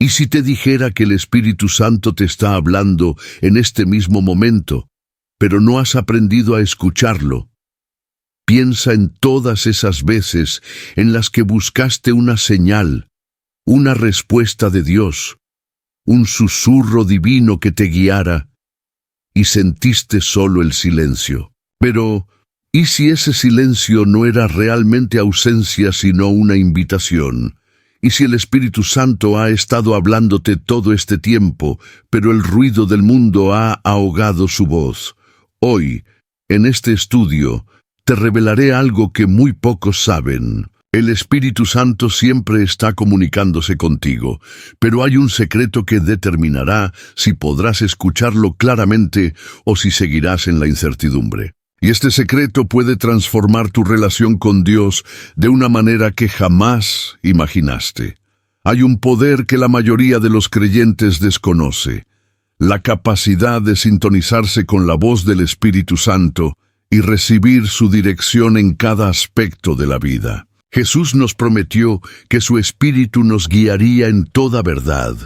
¿Y si te dijera que el Espíritu Santo te está hablando en este mismo momento, pero no has aprendido a escucharlo? Piensa en todas esas veces en las que buscaste una señal, una respuesta de Dios, un susurro divino que te guiara, y sentiste solo el silencio. Pero, ¿y si ese silencio no era realmente ausencia sino una invitación? ¿Y si el Espíritu Santo ha estado hablándote todo este tiempo, pero el ruido del mundo ha ahogado su voz? Hoy, en este estudio, te revelaré algo que muy pocos saben. El Espíritu Santo siempre está comunicándose contigo, pero hay un secreto que determinará si podrás escucharlo claramente o si seguirás en la incertidumbre. Y este secreto puede transformar tu relación con Dios de una manera que jamás imaginaste. Hay un poder que la mayoría de los creyentes desconoce: la capacidad de sintonizarse con la voz del Espíritu Santo y recibir su dirección en cada aspecto de la vida. Jesús nos prometió que su Espíritu nos guiaría en toda verdad,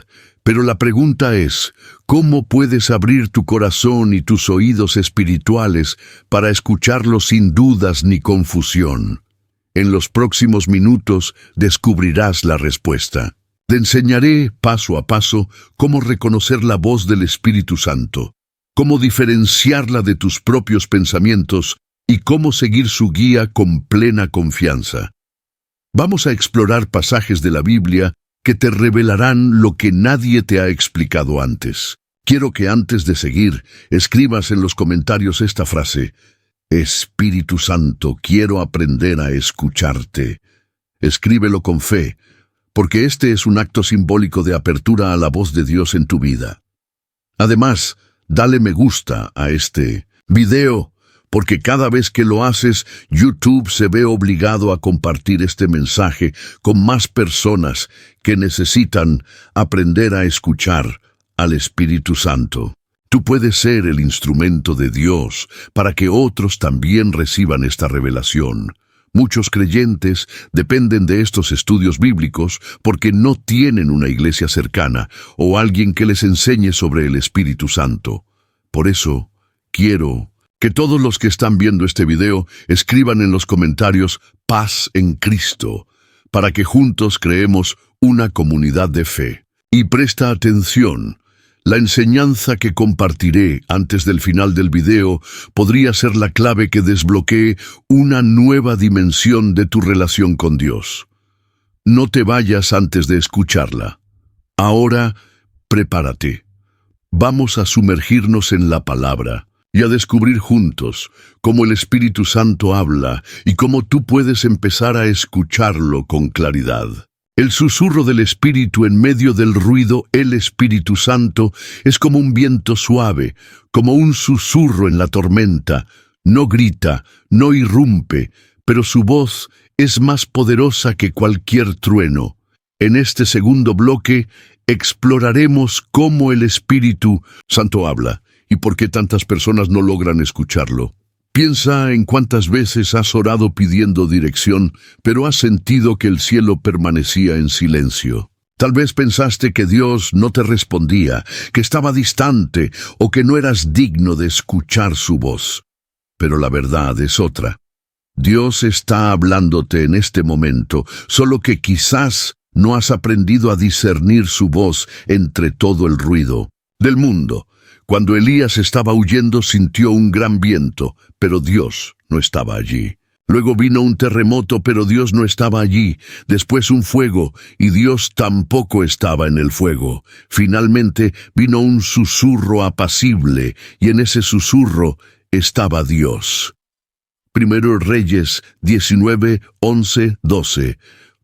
pero la pregunta es, ¿cómo puedes abrir tu corazón y tus oídos espirituales para escucharlo sin dudas ni confusión? En los próximos minutos descubrirás la respuesta. Te enseñaré paso a paso cómo reconocer la voz del Espíritu Santo, cómo diferenciarla de tus propios pensamientos y cómo seguir su guía con plena confianza. Vamos a explorar pasajes de la Biblia que te revelarán lo que nadie te ha explicado antes. Quiero que antes de seguir, escribas en los comentarios esta frase: Espíritu Santo, quiero aprender a escucharte. Escríbelo con fe, porque este es un acto simbólico de apertura a la voz de Dios en tu vida. Además, dale me gusta a este video, porque cada vez que lo haces, YouTube se ve obligado a compartir este mensaje con más personas que necesitan aprender a escuchar al Espíritu Santo. Tú puedes ser el instrumento de Dios para que otros también reciban esta revelación. Muchos creyentes dependen de estos estudios bíblicos porque no tienen una iglesia cercana o alguien que les enseñe sobre el Espíritu Santo. Por eso, quiero que todos los que están viendo este video escriban en los comentarios "Paz en Cristo", para que juntos creemos una comunidad de fe. Y presta atención, la enseñanza que compartiré antes del final del video podría ser la clave que desbloquee una nueva dimensión de tu relación con Dios. No te vayas antes de escucharla. Ahora, prepárate. Vamos a sumergirnos en la palabra y a descubrir juntos cómo el Espíritu Santo habla y cómo tú puedes empezar a escucharlo con claridad. El susurro del Espíritu en medio del ruido, el Espíritu Santo, es como un viento suave, como un susurro en la tormenta. No grita, no irrumpe, pero su voz es más poderosa que cualquier trueno. En este segundo bloque, exploraremos cómo el Espíritu Santo habla y por qué tantas personas no logran escucharlo. Piensa en cuántas veces has orado pidiendo dirección, pero has sentido que el cielo permanecía en silencio. Tal vez pensaste que Dios no te respondía, que estaba distante o que no eras digno de escuchar su voz. Pero la verdad es otra. Dios está hablándote en este momento, solo que quizás no has aprendido a discernir su voz entre todo el ruido del mundo. Cuando Elías estaba huyendo, sintió un gran viento, pero Dios no estaba allí. Luego vino un terremoto, pero Dios no estaba allí. Después un fuego, y Dios tampoco estaba en el fuego. Finalmente vino un susurro apacible, y en ese susurro estaba Dios. Primero Reyes 19, 11, 12.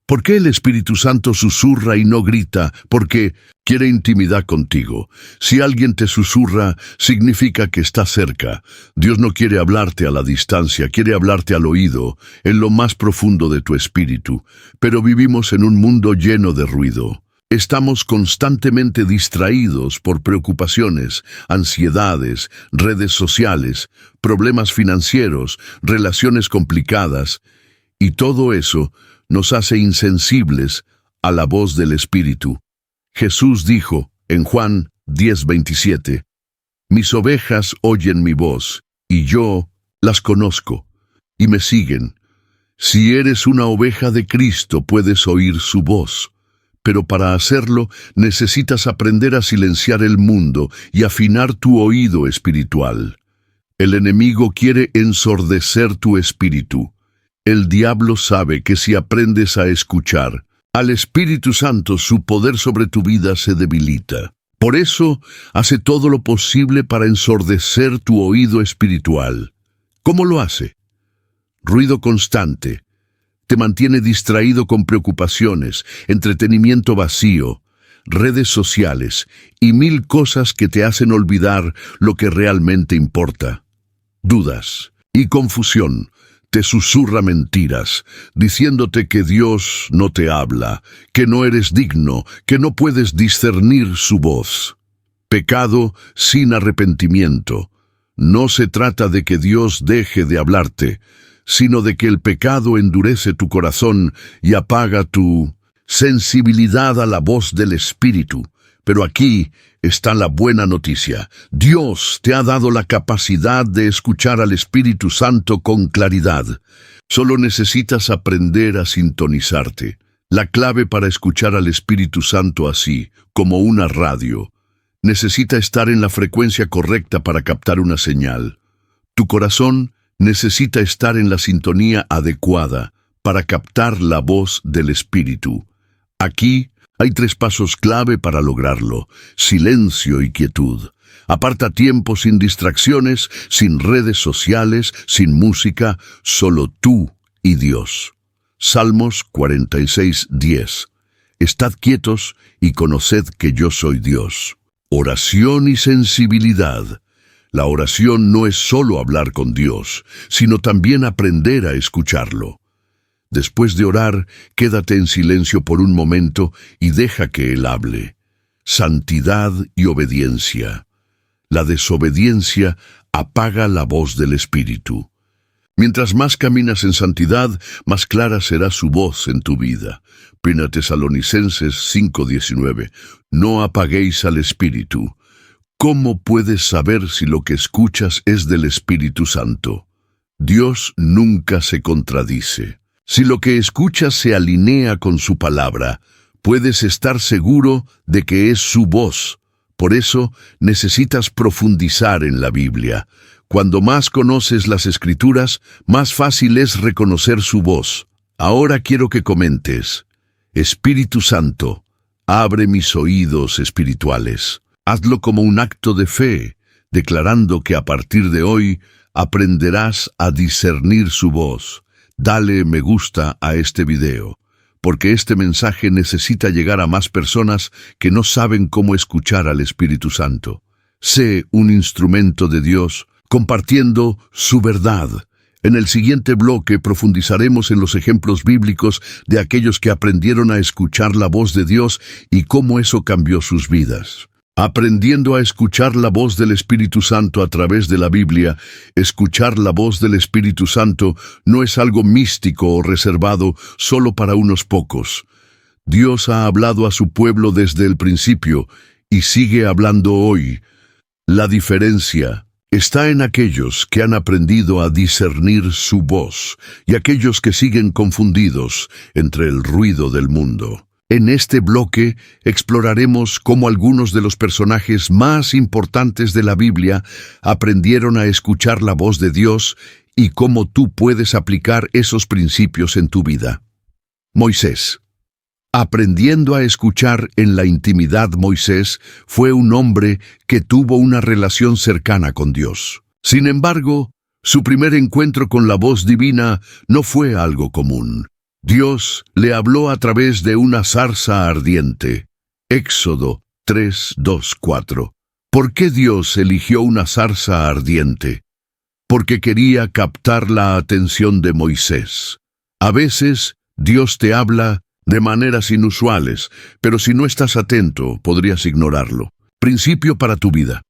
¿Por qué el Espíritu Santo susurra y no grita? Porque quiere intimidad contigo. Si alguien te susurra, significa que está cerca. Dios no quiere hablarte a la distancia, quiere hablarte al oído, en lo más profundo de tu espíritu. Pero vivimos en un mundo lleno de ruido. Estamos constantemente distraídos por preocupaciones, ansiedades, redes sociales, problemas financieros, relaciones complicadas, y todo eso nos hace insensibles a la voz del Espíritu. Jesús dijo en Juan 10:27, «Mis ovejas oyen mi voz, y yo las conozco, y me siguen». Si eres una oveja de Cristo, puedes oír su voz. Pero para hacerlo, necesitas aprender a silenciar el mundo y afinar tu oído espiritual. El enemigo quiere ensordecer tu espíritu. El diablo sabe que si aprendes a escuchar al Espíritu Santo, su poder sobre tu vida se debilita. Por eso, hace todo lo posible para ensordecer tu oído espiritual. ¿Cómo lo hace? Ruido constante. Te mantiene distraído con preocupaciones, entretenimiento vacío, redes sociales y 1000 cosas que te hacen olvidar lo que realmente importa. Dudas y confusión. Te susurra mentiras, diciéndote que Dios no te habla, que no eres digno, que no puedes discernir su voz. Pecado sin arrepentimiento. No se trata de que Dios deje de hablarte, sino de que el pecado endurece tu corazón y apaga tu sensibilidad a la voz del Espíritu. Pero aquí está la buena noticia. Dios te ha dado la capacidad de escuchar al Espíritu Santo con claridad. Solo necesitas aprender a sintonizarte. La clave para escuchar al Espíritu Santo así, como una radio, necesita estar en la frecuencia correcta para captar una señal. Tu corazón necesita estar en la sintonía adecuada para captar la voz del Espíritu. Aquí hay 3 pasos clave para lograrlo: silencio y quietud. Aparta tiempo sin distracciones, sin redes sociales, sin música, solo tú y Dios. Salmos 46:10. Estad quietos y conoced que yo soy Dios. Oración y sensibilidad. La oración no es solo hablar con Dios, sino también aprender a escucharlo. Después de orar, quédate en silencio por un momento y deja que Él hable. Santidad y obediencia. La desobediencia apaga la voz del Espíritu. Mientras más caminas en santidad, más clara será su voz en tu vida. 1 Tesalonicenses 5:19. No apaguéis al Espíritu. ¿Cómo puedes saber si lo que escuchas es del Espíritu Santo? Dios nunca se contradice. Si lo que escuchas se alinea con su palabra, puedes estar seguro de que es su voz. Por eso necesitas profundizar en la Biblia. Cuando más conoces las Escrituras, más fácil es reconocer su voz. Ahora quiero que comentes: Espíritu Santo, abre mis oídos espirituales. Hazlo como un acto de fe, declarando que a partir de hoy aprenderás a discernir su voz. Dale me gusta a este video, porque este mensaje necesita llegar a más personas que no saben cómo escuchar al Espíritu Santo. Sé un instrumento de Dios, compartiendo su verdad. En el siguiente bloque profundizaremos en los ejemplos bíblicos de aquellos que aprendieron a escuchar la voz de Dios y cómo eso cambió sus vidas. Aprendiendo a escuchar la voz del Espíritu Santo a través de la Biblia, escuchar la voz del Espíritu Santo no es algo místico o reservado solo para unos pocos. Dios ha hablado a su pueblo desde el principio y sigue hablando hoy. La diferencia está en aquellos que han aprendido a discernir su voz y aquellos que siguen confundidos entre el ruido del mundo. En este bloque exploraremos cómo algunos de los personajes más importantes de la Biblia aprendieron a escuchar la voz de Dios y cómo tú puedes aplicar esos principios en tu vida. Moisés. Aprendiendo a escuchar en la intimidad, Moisés fue un hombre que tuvo una relación cercana con Dios. Sin embargo, su primer encuentro con la voz divina no fue algo común. Dios le habló a través de una zarza ardiente. Éxodo 3:2-4. ¿Por qué Dios eligió una zarza ardiente? Porque quería captar la atención de Moisés. A veces, Dios te habla de maneras inusuales, pero si no estás atento, podrías ignorarlo. Principio para tu vida.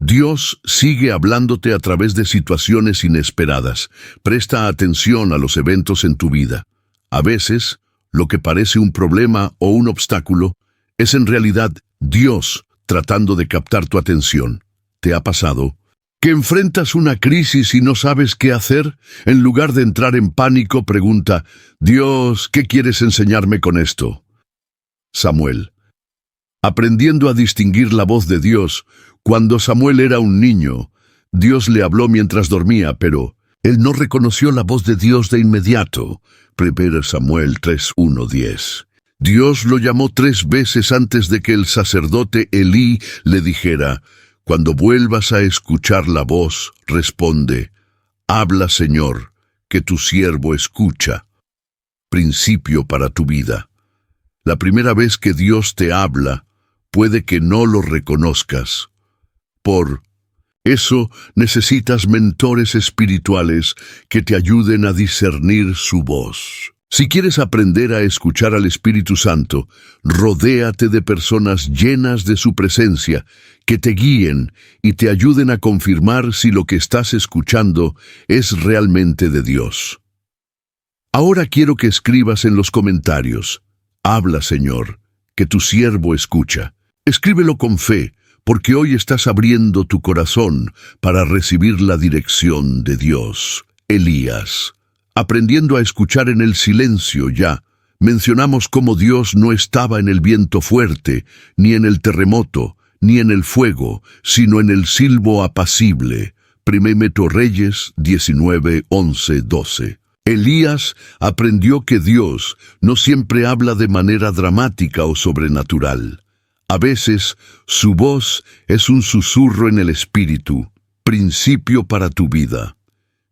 Dios sigue hablándote a través de situaciones inesperadas. Presta atención a los eventos en tu vida. A veces, lo que parece un problema o un obstáculo Es en realidad Dios tratando de captar tu atención. ¿Te ha pasado? ¿Que enfrentas una crisis y no sabes qué hacer? En lugar de entrar en pánico, pregunta, Dios, ¿qué quieres enseñarme con esto? Samuel. Aprendiendo a distinguir la voz de Dios, cuando Samuel era un niño, Dios le habló mientras dormía, pero él no reconoció la voz de Dios de inmediato. 1 Samuel 3:1-10. Dios lo llamó 3 veces antes de que el sacerdote Elí le dijera, cuando vuelvas a escuchar la voz, responde, habla, Señor, que tu siervo escucha. Principio para tu vida. La primera vez que Dios te habla, puede que no lo reconozcas. Por eso necesitas mentores espirituales que te ayuden a discernir su voz. Si quieres aprender a escuchar al Espíritu Santo, rodéate de personas llenas de su presencia, que te guíen y te ayuden a confirmar si lo que estás escuchando es realmente de Dios. Ahora quiero que escribas en los comentarios, habla, Señor, que tu siervo escucha. Escríbelo con fe, porque hoy estás abriendo tu corazón para recibir la dirección de Dios. Elías. Aprendiendo a escuchar en el silencio ya, mencionamos cómo Dios no estaba en el viento fuerte, ni en el terremoto, ni en el fuego, sino en el silbo apacible. 1 Reyes 19:11-12. Elías aprendió que Dios no siempre habla de manera dramática o sobrenatural. A veces, su voz es un susurro en el espíritu. Principio para tu vida.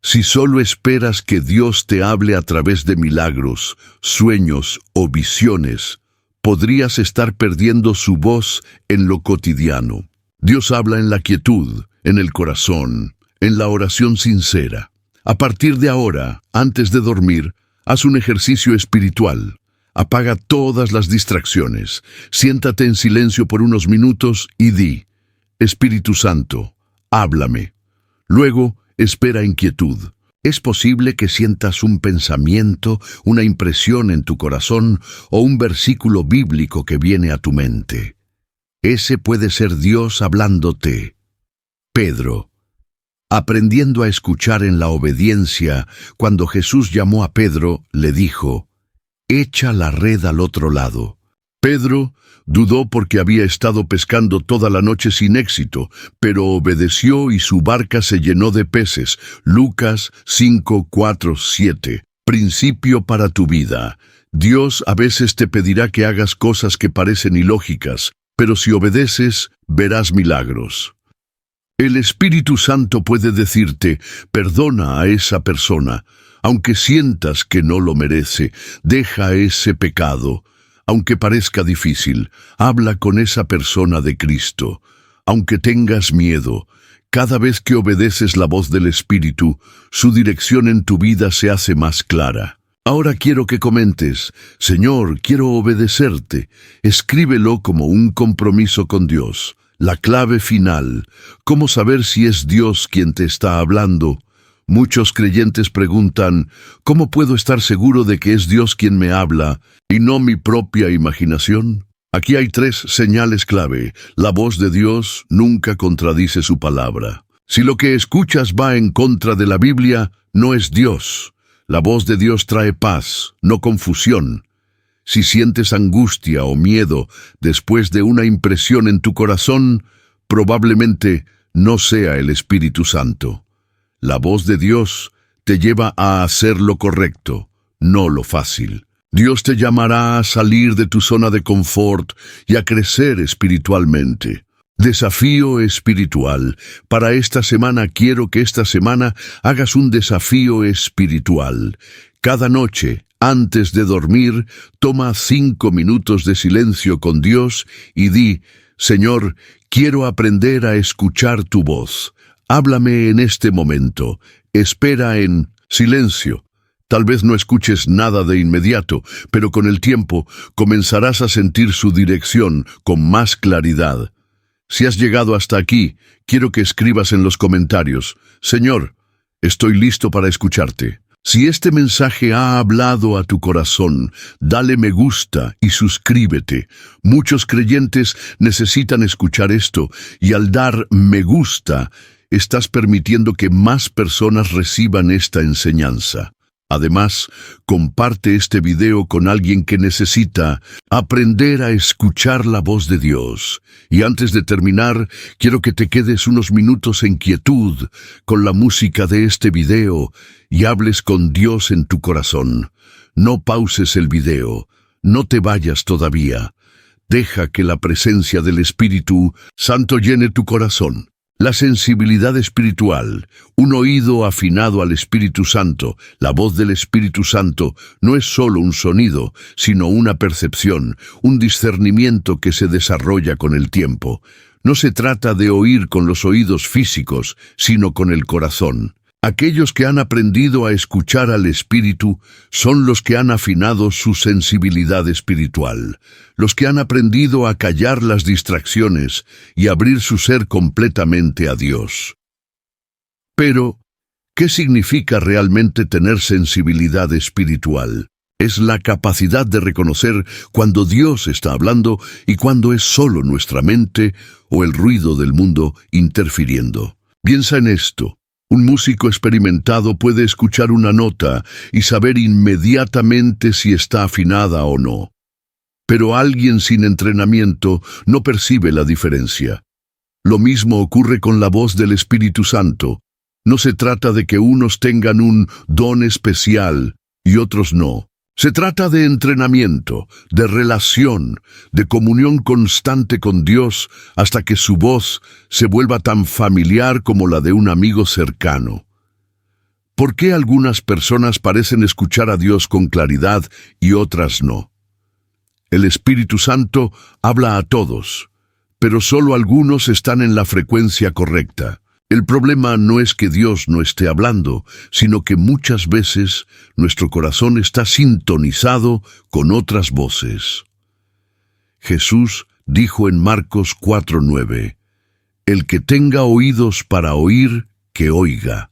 Si solo esperas que Dios te hable a través de milagros, sueños o visiones, podrías estar perdiendo su voz en lo cotidiano. Dios habla en la quietud, en el corazón, en la oración sincera. A partir de ahora, antes de dormir, haz un ejercicio espiritual. Apaga todas las distracciones. Siéntate en silencio por unos minutos y di, Espíritu Santo, háblame. Luego, espera en quietud. Es posible que sientas un pensamiento, una impresión en tu corazón o un versículo bíblico que viene a tu mente. Ese puede ser Dios hablándote. Pedro. Aprendiendo a escuchar en la obediencia, cuando Jesús llamó a Pedro, le dijo, echa la red al otro lado. Pedro dudó porque había estado pescando toda la noche sin éxito, pero obedeció y su barca se llenó de peces. Lucas 5:4-7. Principio para tu vida. Dios a veces te pedirá que hagas cosas que parecen ilógicas, pero si obedeces, verás milagros. El Espíritu Santo puede decirte, perdona a esa persona, aunque sientas que no lo merece, deja ese pecado. Aunque parezca difícil, habla con esa persona de Cristo. Aunque tengas miedo, cada vez que obedeces la voz del Espíritu, su dirección en tu vida se hace más clara. Ahora quiero que comentes, Señor, quiero obedecerte. Escríbelo como un compromiso con Dios. La clave final, ¿cómo saber si es Dios quien te está hablando? Muchos creyentes preguntan, ¿cómo puedo estar seguro de que es Dios quien me habla y no mi propia imaginación? Aquí hay 3 señales clave. La voz de Dios nunca contradice su palabra. Si lo que escuchas va en contra de la Biblia, no es Dios. La voz de Dios trae paz, no confusión. Si sientes angustia o miedo después de una impresión en tu corazón, probablemente no sea el Espíritu Santo. La voz de Dios te lleva a hacer lo correcto, no lo fácil. Dios te llamará a salir de tu zona de confort y a crecer espiritualmente. Desafío espiritual. Para esta semana quiero que esta semana hagas un desafío espiritual. Cada noche, antes de dormir, toma 5 minutos de silencio con Dios y di, Señor, quiero aprender a escuchar tu voz. Háblame en este momento. Espera en silencio. Tal vez no escuches nada de inmediato, pero con el tiempo comenzarás a sentir su dirección con más claridad. Si has llegado hasta aquí, quiero que escribas en los comentarios, Señor, estoy listo para escucharte. Si este mensaje ha hablado a tu corazón, dale me gusta y suscríbete. Muchos creyentes necesitan escuchar esto, y al dar me gusta, estás permitiendo que más personas reciban esta enseñanza. Además, comparte este video con alguien que necesita aprender a escuchar la voz de Dios. Y antes de terminar, quiero que te quedes unos minutos en quietud con la música de este video y hables con Dios en tu corazón. No pauses el video, no te vayas todavía. Deja que la presencia del Espíritu Santo llene tu corazón. La sensibilidad espiritual, un oído afinado al Espíritu Santo, la voz del Espíritu Santo, no es solo un sonido, sino una percepción, un discernimiento que se desarrolla con el tiempo. No se trata de oír con los oídos físicos, sino con el corazón. Aquellos que han aprendido a escuchar al Espíritu son los que han afinado su sensibilidad espiritual, los que han aprendido a callar las distracciones y abrir su ser completamente a Dios. Pero, ¿qué significa realmente tener sensibilidad espiritual? Es la capacidad de reconocer cuando Dios está hablando y cuando es solo nuestra mente o el ruido del mundo interfiriendo. Piensa en esto. Un músico experimentado puede escuchar una nota y saber inmediatamente si está afinada o no. Pero alguien sin entrenamiento no percibe la diferencia. Lo mismo ocurre con la voz del Espíritu Santo. No se trata de que unos tengan un don especial y otros no. Se trata de entrenamiento, de relación, de comunión constante con Dios hasta que su voz se vuelva tan familiar como la de un amigo cercano. ¿Por qué algunas personas parecen escuchar a Dios con claridad y otras no? El Espíritu Santo habla a todos, pero solo algunos están en la frecuencia correcta. El problema no es que Dios no esté hablando, sino que muchas veces nuestro corazón está sintonizado con otras voces. Jesús dijo en Marcos 4:9, «El que tenga oídos para oír, que oiga».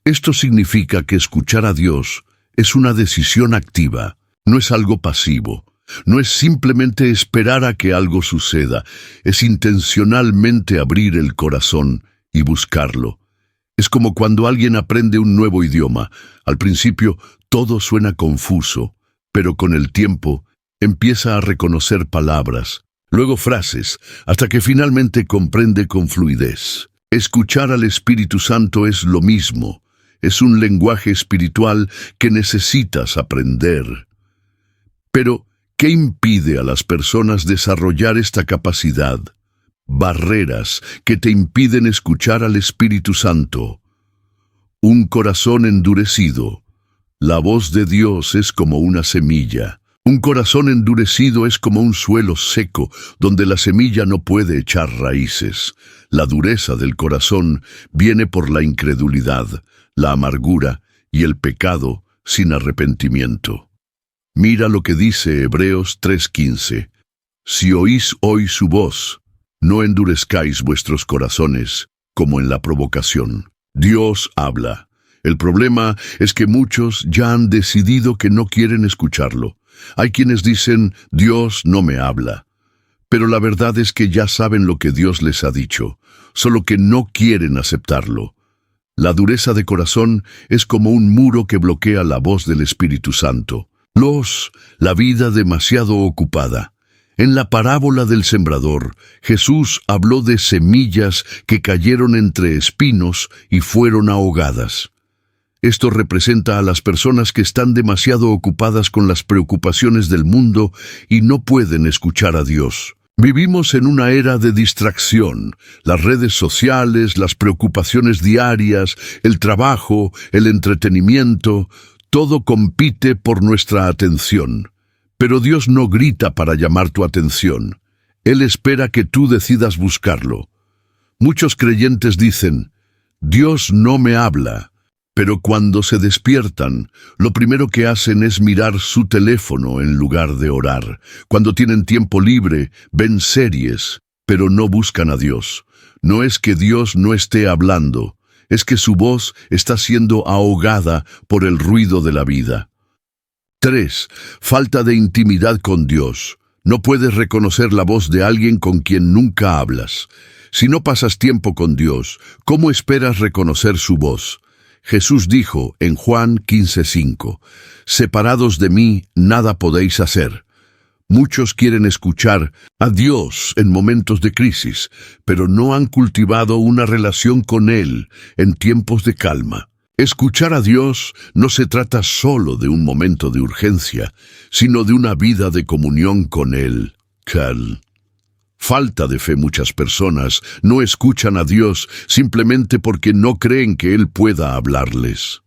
Esto significa que escuchar a Dios es una decisión activa, no es algo pasivo. No es simplemente esperar a que algo suceda, es intencionalmente abrir el corazón y buscarlo. Es como cuando alguien aprende un nuevo idioma. Al principio todo suena confuso, pero con el tiempo empieza a reconocer palabras, luego frases, hasta que finalmente comprende con fluidez. Escuchar al Espíritu Santo es lo mismo. Es un lenguaje espiritual que necesitas aprender. Pero, ¿qué impide a las personas desarrollar esta capacidad? Barreras que te impiden escuchar al Espíritu Santo. Un corazón endurecido. La voz de Dios es como una semilla. Un corazón endurecido es como un suelo seco, donde la semilla no puede echar raíces. La dureza del corazón viene por la incredulidad, la amargura y el pecado sin arrepentimiento. Mira lo que dice Hebreos 3:15. Si oís hoy su voz, no endurezcáis vuestros corazones, como en la provocación. Dios habla. El problema es que muchos ya han decidido que no quieren escucharlo. Hay quienes dicen, Dios no me habla. Pero la verdad es que ya saben lo que Dios les ha dicho, solo que no quieren aceptarlo. La dureza de corazón es como un muro que bloquea la voz del Espíritu Santo. La vida demasiado ocupada. En la parábola del sembrador, Jesús habló de semillas que cayeron entre espinos y fueron ahogadas. Esto representa a las personas que están demasiado ocupadas con las preocupaciones del mundo y no pueden escuchar a Dios. Vivimos en una era de distracción. Las redes sociales, las preocupaciones diarias, el trabajo, el entretenimiento, todo compite por nuestra atención. Pero Dios no grita para llamar tu atención. Él espera que tú decidas buscarlo. Muchos creyentes dicen, Dios no me habla, pero cuando se despiertan, lo primero que hacen es mirar su teléfono en lugar de orar. Cuando tienen tiempo libre, ven series, pero no buscan a Dios. No es que Dios no esté hablando, es que su voz está siendo ahogada por el ruido de la vida. 3. Falta de intimidad con Dios. No puedes reconocer la voz de alguien con quien nunca hablas. Si no pasas tiempo con Dios, ¿cómo esperas reconocer su voz? Jesús dijo en Juan 15:5, «Separados de mí, nada podéis hacer». Muchos quieren escuchar a Dios en momentos de crisis, pero no han cultivado una relación con Él en tiempos de calma. Escuchar a Dios no se trata solo de un momento de urgencia, sino de una vida de comunión con Él. Falta de fe. Muchas personas no escuchan a Dios simplemente porque no creen que Él pueda hablarles.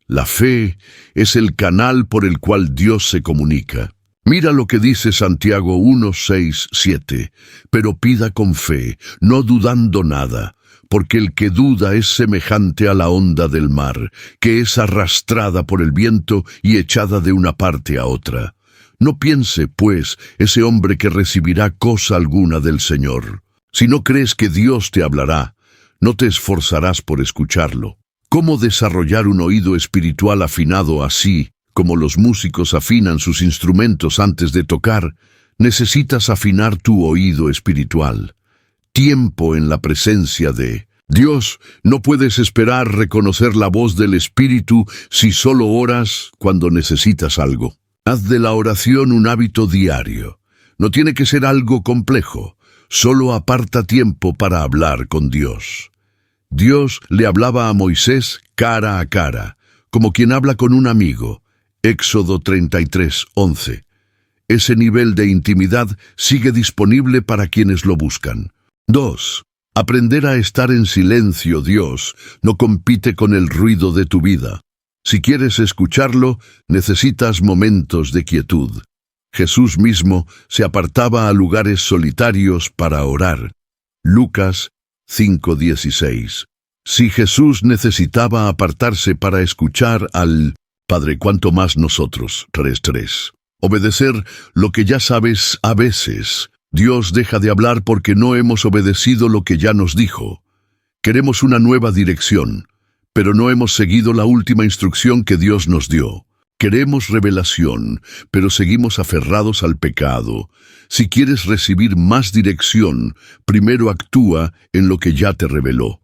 La fe es el canal por el cual Dios se comunica. Mira lo que dice Santiago 1:6-7. Pero pida con fe, no dudando nada, porque el que duda es semejante a la onda del mar, que es arrastrada por el viento y echada de una parte a otra. No piense, pues, ese hombre que recibirá cosa alguna del Señor. Si no crees que Dios te hablará, no te esforzarás por escucharlo. ¿Cómo desarrollar un oído espiritual afinado así? Como los músicos afinan sus instrumentos antes de tocar, necesitas afinar tu oído espiritual. Tiempo en la presencia de Dios. No puedes esperar reconocer la voz del Espíritu si solo oras cuando necesitas algo. Haz de la oración un hábito diario. No tiene que ser algo complejo. Solo aparta tiempo para hablar con Dios. Dios le hablaba a Moisés cara a cara, como quien habla con un amigo. Éxodo 33:11. Ese nivel de intimidad sigue disponible para quienes lo buscan. 2. Aprender a estar en silencio. Dios no compite con el ruido de tu vida. Si quieres escucharlo, necesitas momentos de quietud. Jesús mismo se apartaba a lugares solitarios para orar. Lucas 5:16. Si Jesús necesitaba apartarse para escuchar al Padre, cuanto más nosotros. 3:3. Obedecer lo que ya sabes. A veces, Dios deja de hablar porque no hemos obedecido lo que ya nos dijo. Queremos una nueva dirección, pero no hemos seguido la última instrucción que Dios nos dio. Queremos revelación, pero seguimos aferrados al pecado. Si quieres recibir más dirección, primero actúa en lo que ya te reveló.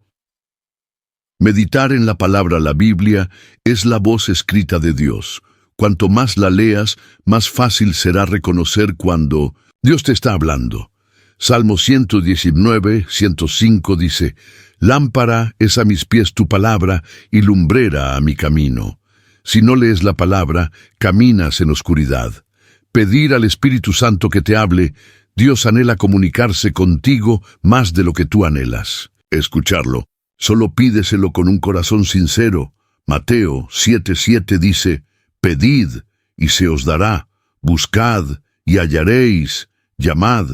Meditar en la palabra. La Biblia es la voz escrita de Dios. Cuanto más la leas, más fácil será reconocer cuando Dios te está hablando. Salmo 119:105 dice, «Lámpara es a mis pies tu palabra y lumbrera a mi camino». Si no lees la palabra, caminas en oscuridad. Pedir al Espíritu Santo que te hable. Dios anhela comunicarse contigo más de lo que tú anhelas. Escucharlo. Solo pídeselo con un corazón sincero. Mateo 7:7 dice, «Pedid y se os dará, buscad y hallaréis, llamad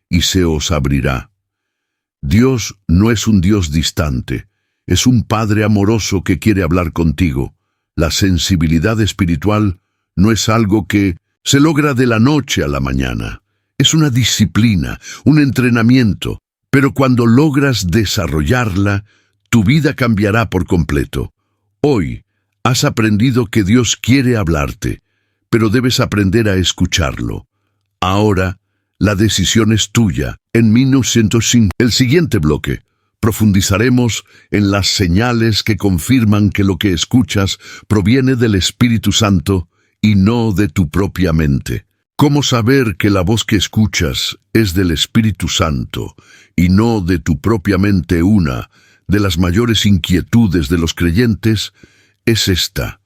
y se os abrirá». Dios no es un Dios distante, es un Padre amoroso que quiere hablar contigo. La sensibilidad espiritual no es algo que se logra de la noche a la mañana. Es una disciplina, un entrenamiento, pero cuando logras desarrollarla, tu vida cambiará por completo. Hoy has aprendido que Dios quiere hablarte, pero debes aprender a escucharlo. Ahora, la decisión es tuya. En 1905, el siguiente bloque, profundizaremos en las señales que confirman que lo que escuchas proviene del Espíritu Santo y no de tu propia mente. ¿Cómo saber que la voz que escuchas es del Espíritu Santo y no de tu propia mente? Una de las mayores inquietudes de los creyentes es esta.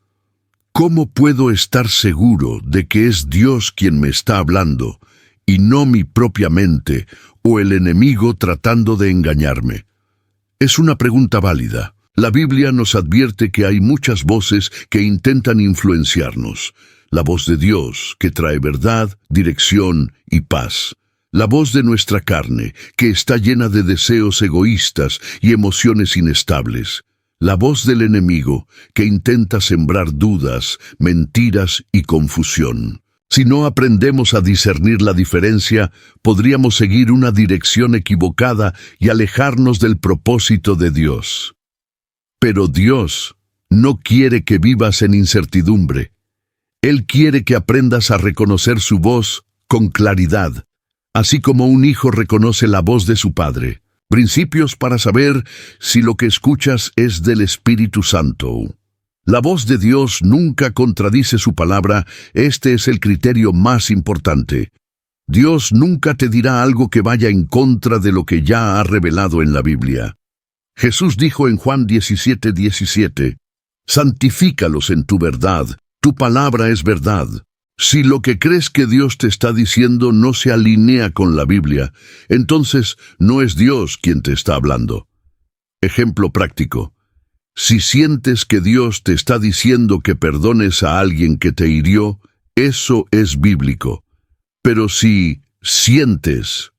¿Cómo puedo estar seguro de que es Dios quien me está hablando y no mi propia mente o el enemigo tratando de engañarme? Es una pregunta válida. La Biblia nos advierte que hay muchas voces que intentan influenciarnos. La voz de Dios, que trae verdad, dirección y paz. La voz de nuestra carne, que está llena de deseos egoístas y emociones inestables. La voz del enemigo, que intenta sembrar dudas, mentiras y confusión. Si no aprendemos a discernir la diferencia, podríamos seguir una dirección equivocada y alejarnos del propósito de Dios. Pero Dios no quiere que vivas en incertidumbre. Él quiere que aprendas a reconocer su voz con claridad, así como un hijo reconoce la voz de su padre. Principios para saber si lo que escuchas es del Espíritu Santo. La voz de Dios nunca contradice su palabra. Este es el criterio más importante. Dios nunca te dirá algo que vaya en contra de lo que ya ha revelado en la Biblia. Jesús dijo en Juan 17:17, «Santifícalos en tu verdad, tu palabra es verdad». Si lo que crees que Dios te está diciendo no se alinea con la Biblia, entonces no es Dios quien te está hablando. Ejemplo práctico. Si sientes que Dios te está diciendo que perdones a alguien que te hirió, eso es bíblico. Pero si sientes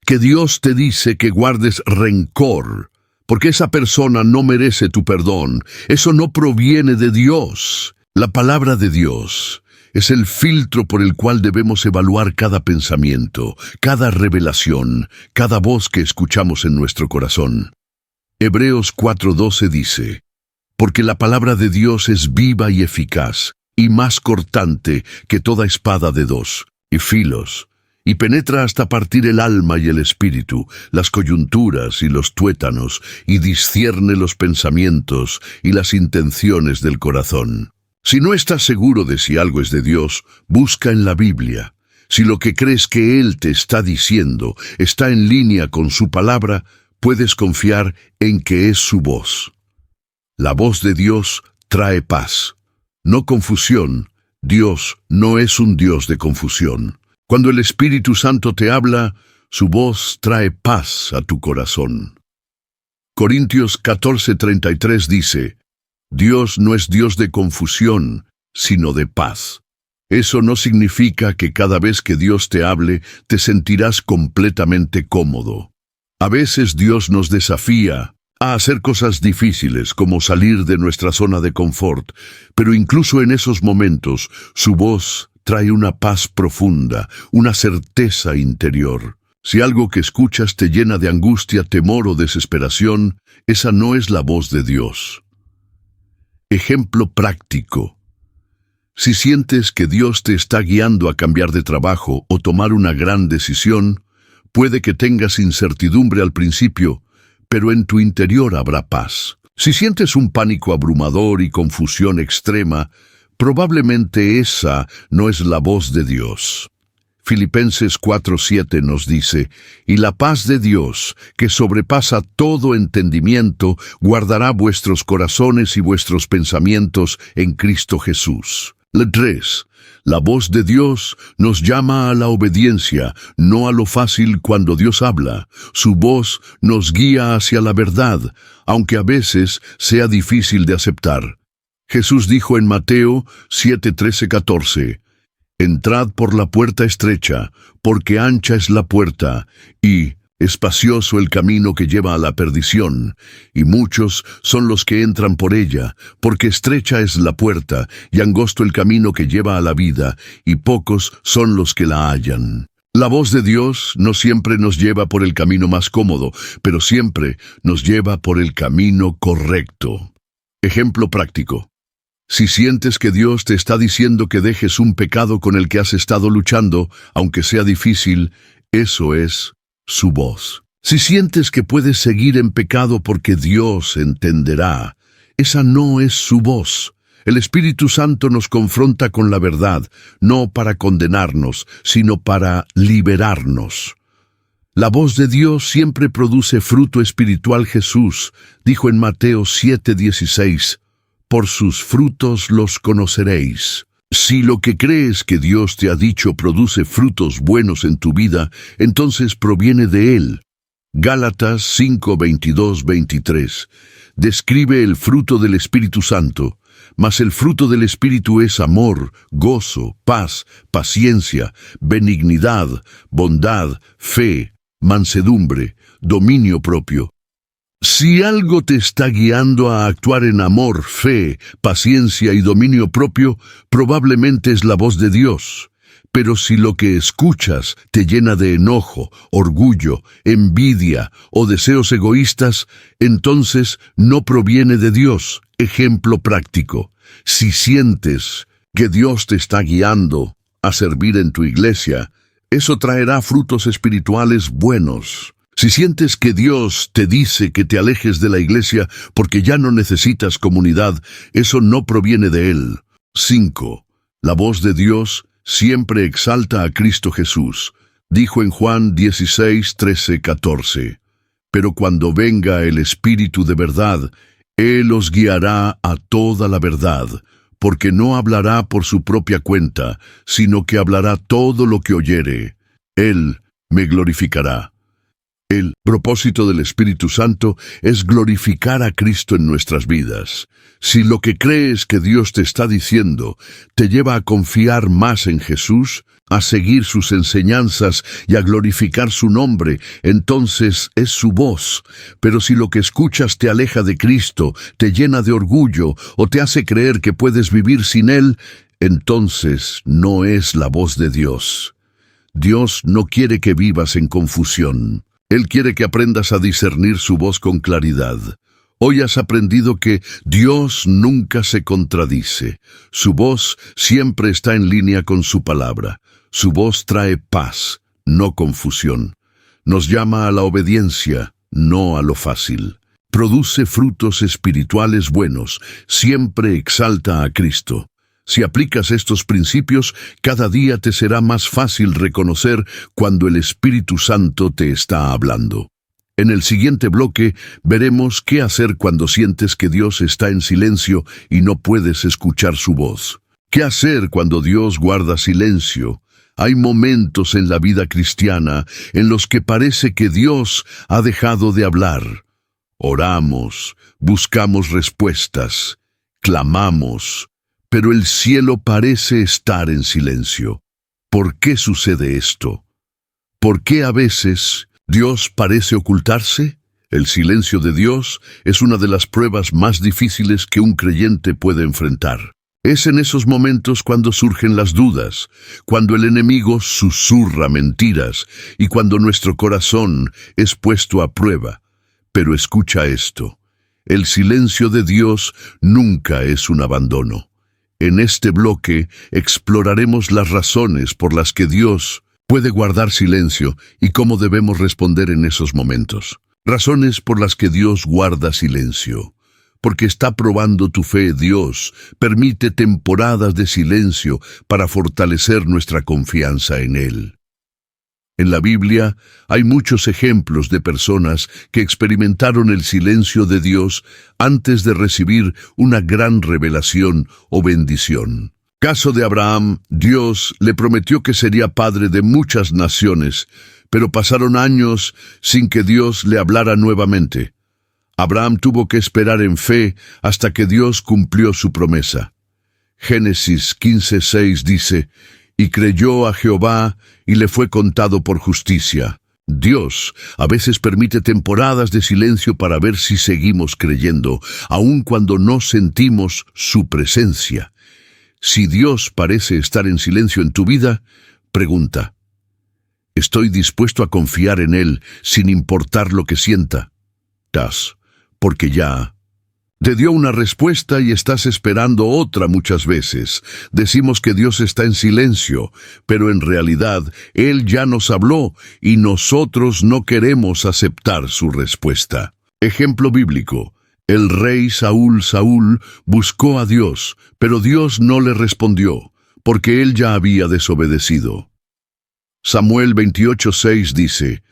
que Dios te dice que guardes rencor, porque esa persona no merece tu perdón, eso no proviene de Dios. La palabra de Dios es el filtro por el cual debemos evaluar cada pensamiento, cada revelación, cada voz que escuchamos en nuestro corazón. Hebreos 4:12 dice, «Porque la palabra de Dios es viva y eficaz, y más cortante que toda espada de dos filos, y penetra hasta partir el alma y el espíritu, las coyunturas y los tuétanos, y discierne los pensamientos y las intenciones del corazón». Si no estás seguro de si algo es de Dios, busca en la Biblia. Si lo que crees que Él te está diciendo está en línea con su palabra, puedes confiar en que es su voz. La voz de Dios trae paz, no confusión. Dios no es un Dios de confusión. Cuando el Espíritu Santo te habla, su voz trae paz a tu corazón. Corintios 14:33 dice, «Dios no es Dios de confusión, sino de paz». Eso no significa que cada vez que Dios te hable, te sentirás completamente cómodo. A veces Dios nos desafía a hacer cosas difíciles, como salir de nuestra zona de confort, pero incluso en esos momentos, su voz trae una paz profunda, una certeza interior. Si algo que escuchas te llena de angustia, temor o desesperación, esa no es la voz de Dios. Ejemplo práctico. Si sientes que Dios te está guiando a cambiar de trabajo o tomar una gran decisión, puede que tengas incertidumbre al principio, pero en tu interior habrá paz. Si sientes un pánico abrumador y confusión extrema, probablemente esa no es la voz de Dios. Filipenses 4:7 nos dice, «Y la paz de Dios, que sobrepasa todo entendimiento, guardará vuestros corazones y vuestros pensamientos en Cristo Jesús». 3. La voz de Dios nos llama a la obediencia, no a lo fácil cuando Dios habla. Su voz nos guía hacia la verdad, aunque a veces sea difícil de aceptar. Jesús dijo en Mateo 7:13-14, «Entrad por la puerta estrecha, porque ancha es la puerta, y espacioso el camino que lleva a la perdición, y muchos son los que entran por ella, porque estrecha es la puerta, y angosto el camino que lleva a la vida, y pocos son los que la hallan». La voz de Dios no siempre nos lleva por el camino más cómodo, pero siempre nos lleva por el camino correcto. Ejemplo práctico. Si sientes que Dios te está diciendo que dejes un pecado con el que has estado luchando, aunque sea difícil, eso es su voz. Si sientes que puedes seguir en pecado porque Dios entenderá, esa no es su voz. El Espíritu Santo nos confronta con la verdad, no para condenarnos, sino para liberarnos. La voz de Dios siempre produce fruto espiritual. Jesús dijo en Mateo 7:16, «Por sus frutos los conoceréis». Si lo que crees que Dios te ha dicho produce frutos buenos en tu vida, entonces proviene de Él. Gálatas 5:22-23 describe el fruto del Espíritu Santo, mas el fruto del Espíritu es amor, gozo, paz, paciencia, benignidad, bondad, fe, mansedumbre, dominio propio. Si algo te está guiando a actuar en amor, fe, paciencia y dominio propio, probablemente es la voz de Dios. Pero si lo que escuchas te llena de enojo, orgullo, envidia o deseos egoístas, entonces no proviene de Dios. Ejemplo práctico. Si sientes que Dios te está guiando a servir en tu iglesia, eso traerá frutos espirituales buenos. Si sientes que Dios te dice que te alejes de la iglesia porque ya no necesitas comunidad, eso no proviene de Él. 5. La voz de Dios siempre exalta a Cristo Jesús. Dijo en Juan 16, 13, 14. Pero cuando venga el Espíritu de verdad, Él os guiará a toda la verdad, porque no hablará por su propia cuenta, sino que hablará todo lo que oyere. Él me glorificará. El propósito del Espíritu Santo es glorificar a Cristo en nuestras vidas. Si lo que crees que Dios te está diciendo te lleva a confiar más en Jesús, a seguir sus enseñanzas y a glorificar su nombre, entonces es su voz. Pero si lo que escuchas te aleja de Cristo, te llena de orgullo o te hace creer que puedes vivir sin Él, entonces no es la voz de Dios. Dios no quiere que vivas en confusión. Él quiere que aprendas a discernir su voz con claridad. Hoy has aprendido que Dios nunca se contradice. Su voz siempre está en línea con su palabra. Su voz trae paz, no confusión. Nos llama a la obediencia, no a lo fácil. Produce frutos espirituales buenos, siempre exalta a Cristo. Si aplicas estos principios, cada día te será más fácil reconocer cuando el Espíritu Santo te está hablando. En el siguiente bloque veremos qué hacer cuando sientes que Dios está en silencio y no puedes escuchar su voz. ¿Qué hacer cuando Dios guarda silencio? Hay momentos en la vida cristiana en los que parece que Dios ha dejado de hablar. Oramos, buscamos respuestas, clamamos, pero el cielo parece estar en silencio. ¿Por qué sucede esto? ¿Por qué a veces Dios parece ocultarse? El silencio de Dios es una de las pruebas más difíciles que un creyente puede enfrentar. Es en esos momentos cuando surgen las dudas, cuando el enemigo susurra mentiras y cuando nuestro corazón es puesto a prueba. Pero escucha esto: el silencio de Dios nunca es un abandono. En este bloque exploraremos las razones por las que Dios puede guardar silencio y cómo debemos responder en esos momentos. Razones por las que Dios guarda silencio. Porque está probando tu fe, Dios permite temporadas de silencio para fortalecer nuestra confianza en Él. En la Biblia hay muchos ejemplos de personas que experimentaron el silencio de Dios antes de recibir una gran revelación o bendición. Caso de Abraham, Dios le prometió que sería padre de muchas naciones, pero pasaron años sin que Dios le hablara nuevamente. Abraham tuvo que esperar en fe hasta que Dios cumplió su promesa. Génesis 15:6 dice: y creyó a Jehová, y le fue contado por justicia. Dios a veces permite temporadas de silencio para ver si seguimos creyendo, aun cuando no sentimos su presencia. Si Dios parece estar en silencio en tu vida, pregunta: ¿estoy dispuesto a confiar en Él sin importar lo que sienta? Porque ya te dio una respuesta y estás esperando otra muchas veces. Decimos que Dios está en silencio, pero en realidad Él ya nos habló y nosotros no queremos aceptar su respuesta. Ejemplo bíblico: el rey Saúl buscó a Dios, pero Dios no le respondió, porque él ya había desobedecido. Samuel 28:6 dice: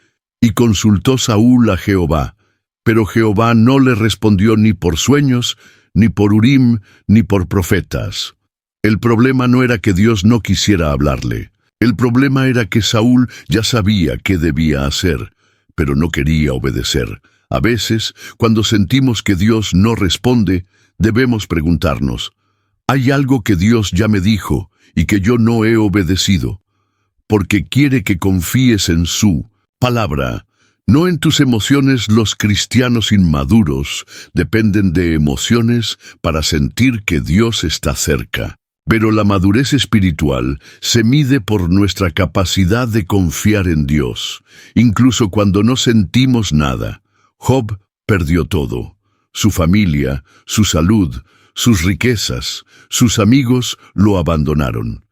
y consultó Saúl a Jehová, pero Jehová no le respondió ni por sueños, ni por Urim, ni por profetas. El problema no era que Dios no quisiera hablarle. El problema era que Saúl ya sabía qué debía hacer, pero no quería obedecer. A veces, cuando sentimos que Dios no responde, debemos preguntarnos: ¿hay algo que Dios ya me dijo y que yo no he obedecido? Porque quiere que confíes en su palabra, no en tus emociones. Los cristianos inmaduros dependen de emociones para sentir que Dios está cerca. Pero la madurez espiritual se mide por nuestra capacidad de confiar en Dios, incluso cuando no sentimos nada. Job perdió todo: su familia, su salud, sus riquezas, sus amigos lo abandonaron.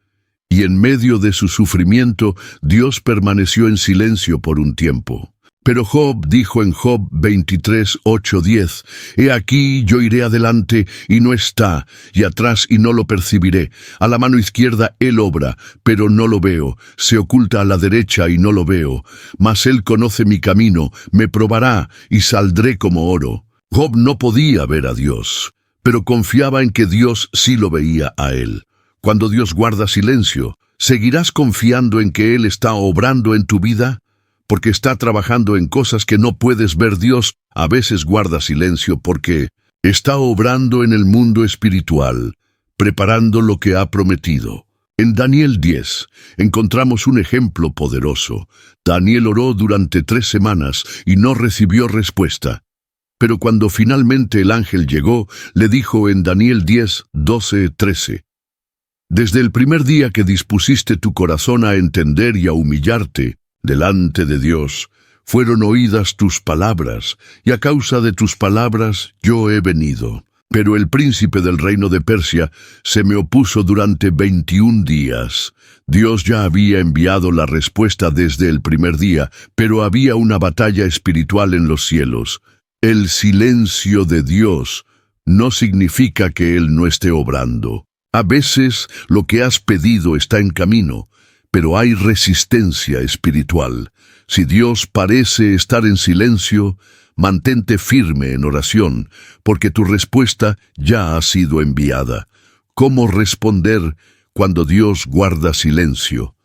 Y en medio de su sufrimiento, Dios permaneció en silencio por un tiempo. Pero Job dijo en Job 23:8-10, «He aquí yo iré adelante y no está, y atrás y no lo percibiré. A la mano izquierda él obra, pero no lo veo. Se oculta a la derecha y no lo veo. Mas él conoce mi camino, me probará y saldré como oro». Job no podía ver a Dios, pero confiaba en que Dios sí lo veía a él. Cuando Dios guarda silencio, ¿seguirás confiando en que Él está obrando en tu vida? Porque está trabajando en cosas que no puedes ver. Dios a veces guarda silencio porque está obrando en el mundo espiritual, preparando lo que ha prometido. En Daniel 10 encontramos un ejemplo poderoso. Daniel oró durante 3 semanas y no recibió respuesta. Pero cuando finalmente el ángel llegó, le dijo en Daniel 10:12-13, «Desde el primer día que dispusiste tu corazón a entender y a humillarte delante de Dios, fueron oídas tus palabras, y a causa de tus palabras yo he venido. Pero el príncipe del reino de Persia se me opuso durante 21 días. Dios ya había enviado la respuesta desde el primer día, pero había una batalla espiritual en los cielos. El silencio de Dios no significa que Él no esté obrando. A veces lo que has pedido está en camino, pero hay resistencia espiritual. Si Dios parece estar en silencio, mantente firme en oración, porque tu respuesta ya ha sido enviada. ¿Cómo responder cuando Dios guarda silencio?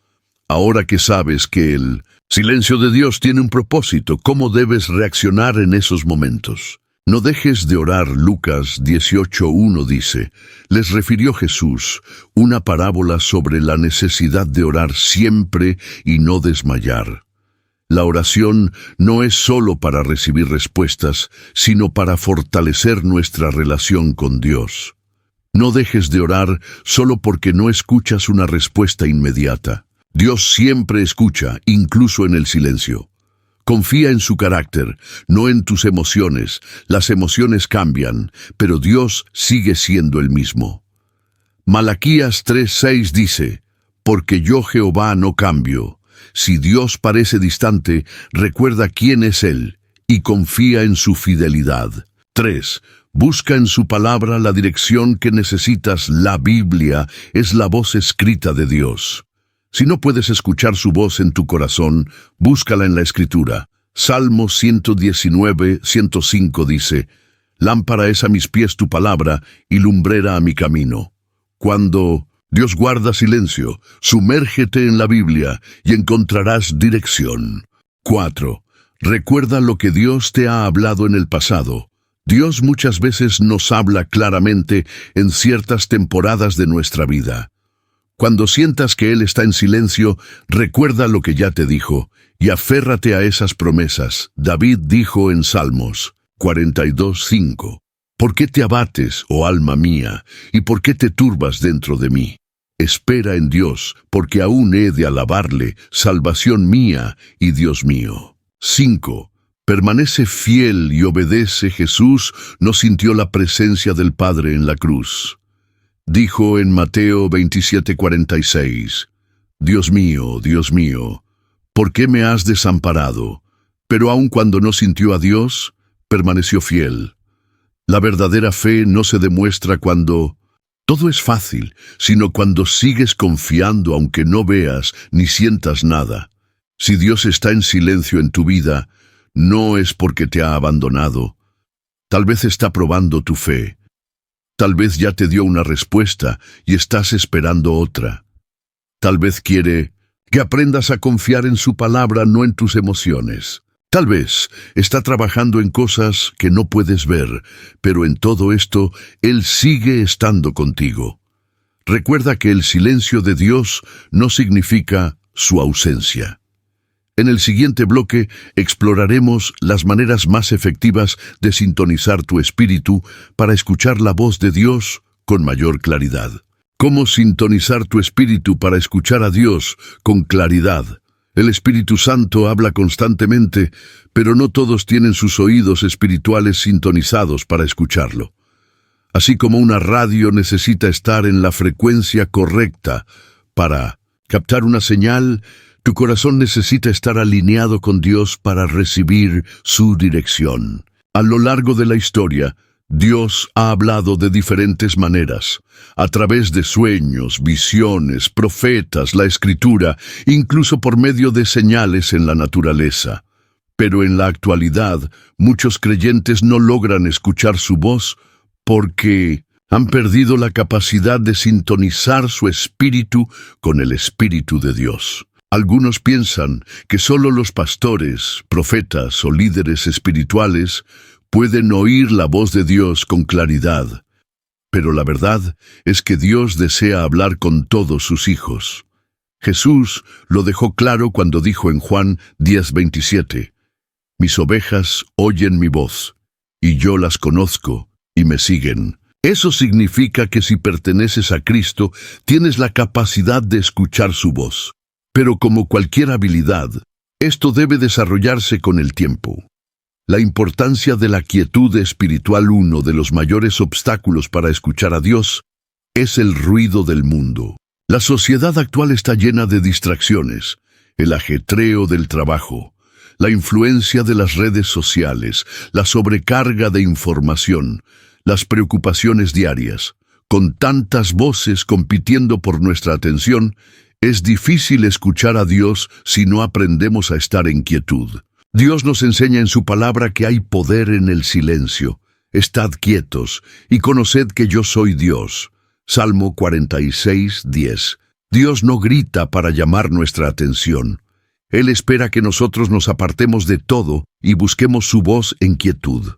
Ahora que sabes que el silencio de Dios tiene un propósito, ¿cómo debes reaccionar en esos momentos? No dejes de orar. Lucas 18:1 dice, les refirió Jesús una parábola sobre la necesidad de orar siempre y no desmayar. La oración no es solo para recibir respuestas, sino para fortalecer nuestra relación con Dios. No dejes de orar solo porque no escuchas una respuesta inmediata. Dios siempre escucha, incluso en el silencio. Confía en su carácter, no en tus emociones. Las emociones cambian, pero Dios sigue siendo el mismo. Malaquías 3:6 dice, «Porque yo Jehová no cambio. Si Dios parece distante, recuerda quién es Él y confía en su fidelidad». 3. Busca en su palabra la dirección que necesitas. La Biblia es la voz escrita de Dios. Si no puedes escuchar su voz en tu corazón, búscala en la Escritura. Salmo 119:105 dice, «Lámpara es a mis pies tu palabra y lumbrera a mi camino». Cuando Dios guarda silencio, sumérgete en la Biblia y encontrarás dirección. 4. Recuerda lo que Dios te ha hablado en el pasado. Dios muchas veces nos habla claramente en ciertas temporadas de nuestra vida. Cuando sientas que Él está en silencio, recuerda lo que ya te dijo y aférrate a esas promesas. David dijo en Salmos 42:5, «¿Por qué te abates, oh alma mía, y por qué te turbas dentro de mí? Espera en Dios, porque aún he de alabarle, salvación mía y Dios mío». 5. Permanece fiel y obedece. Jesús no sintió la presencia del Padre en la cruz. Dijo en Mateo 27:46, Dios mío, ¿por qué me has desamparado? Pero aun cuando no sintió a Dios, permaneció fiel. La verdadera fe no se demuestra cuando todo es fácil, sino cuando sigues confiando aunque no veas ni sientas nada. Si Dios está en silencio en tu vida, no es porque te ha abandonado. Tal vez está probando tu fe. Tal vez ya te dio una respuesta y estás esperando otra. Tal vez quiere que aprendas a confiar en su palabra, no en tus emociones. Tal vez está trabajando en cosas que no puedes ver, pero en todo esto, Él sigue estando contigo. Recuerda que el silencio de Dios no significa su ausencia. En el siguiente bloque exploraremos las maneras más efectivas de sintonizar tu espíritu para escuchar la voz de Dios con mayor claridad. ¿Cómo sintonizar tu espíritu para escuchar a Dios con claridad? El Espíritu Santo habla constantemente, pero no todos tienen sus oídos espirituales sintonizados para escucharlo. Así como una radio necesita estar en la frecuencia correcta para captar una señal, tu corazón necesita estar alineado con Dios para recibir su dirección. A lo largo de la historia, Dios ha hablado de diferentes maneras, a través de sueños, visiones, profetas, la Escritura, incluso por medio de señales en la naturaleza. Pero en la actualidad, muchos creyentes no logran escuchar su voz porque han perdido la capacidad de sintonizar su espíritu con el Espíritu de Dios. Algunos piensan que solo los pastores, profetas o líderes espirituales pueden oír la voz de Dios con claridad, pero la verdad es que Dios desea hablar con todos sus hijos. Jesús lo dejó claro cuando dijo en Juan 10:27, «Mis ovejas oyen mi voz, y yo las conozco, y me siguen». Eso significa que si perteneces a Cristo, tienes la capacidad de escuchar su voz. Pero como cualquier habilidad, esto debe desarrollarse con el tiempo. La importancia de la quietud espiritual, uno de los mayores obstáculos para escuchar a Dios, es el ruido del mundo. La sociedad actual está llena de distracciones, el ajetreo del trabajo, la influencia de las redes sociales, la sobrecarga de información, las preocupaciones diarias. Con tantas voces compitiendo por nuestra atención, es difícil escuchar a Dios si no aprendemos a estar en quietud. Dios nos enseña en su palabra que hay poder en el silencio. Estad quietos y conoced que yo soy Dios. Salmo 46:10. Dios no grita para llamar nuestra atención. Él espera que nosotros nos apartemos de todo y busquemos su voz en quietud.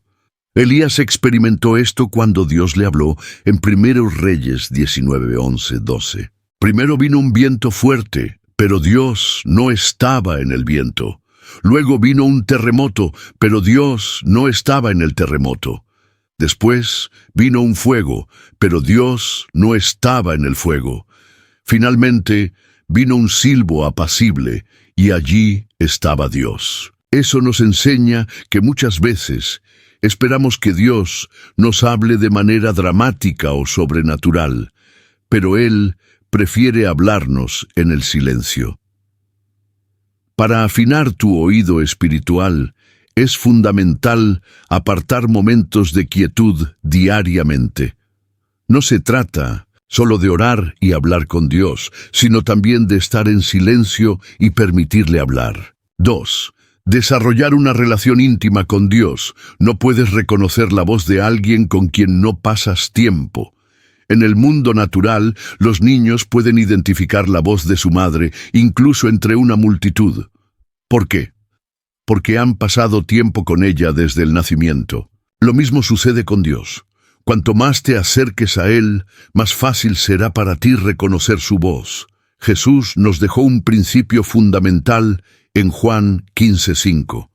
Elías experimentó esto cuando Dios le habló en 1 Reyes 19:11-12. Primero vino un viento fuerte, pero Dios no estaba en el viento. Luego vino un terremoto, pero Dios no estaba en el terremoto. Después vino un fuego, pero Dios no estaba en el fuego. Finalmente vino un silbo apacible, y allí estaba Dios. Eso nos enseña que muchas veces esperamos que Dios nos hable de manera dramática o sobrenatural, pero Él prefiere hablarnos en el silencio. Para afinar tu oído espiritual, es fundamental apartar momentos de quietud diariamente. No se trata solo de orar y hablar con Dios, sino también de estar en silencio y permitirle hablar. 2. Desarrollar una relación íntima con Dios. No puedes reconocer la voz de alguien con quien no pasas tiempo. En el mundo natural, los niños pueden identificar la voz de su madre, incluso entre una multitud. ¿Por qué? Porque han pasado tiempo con ella desde el nacimiento. Lo mismo sucede con Dios. Cuanto más te acerques a Él, más fácil será para ti reconocer su voz. Jesús nos dejó un principio fundamental en Juan 15:5.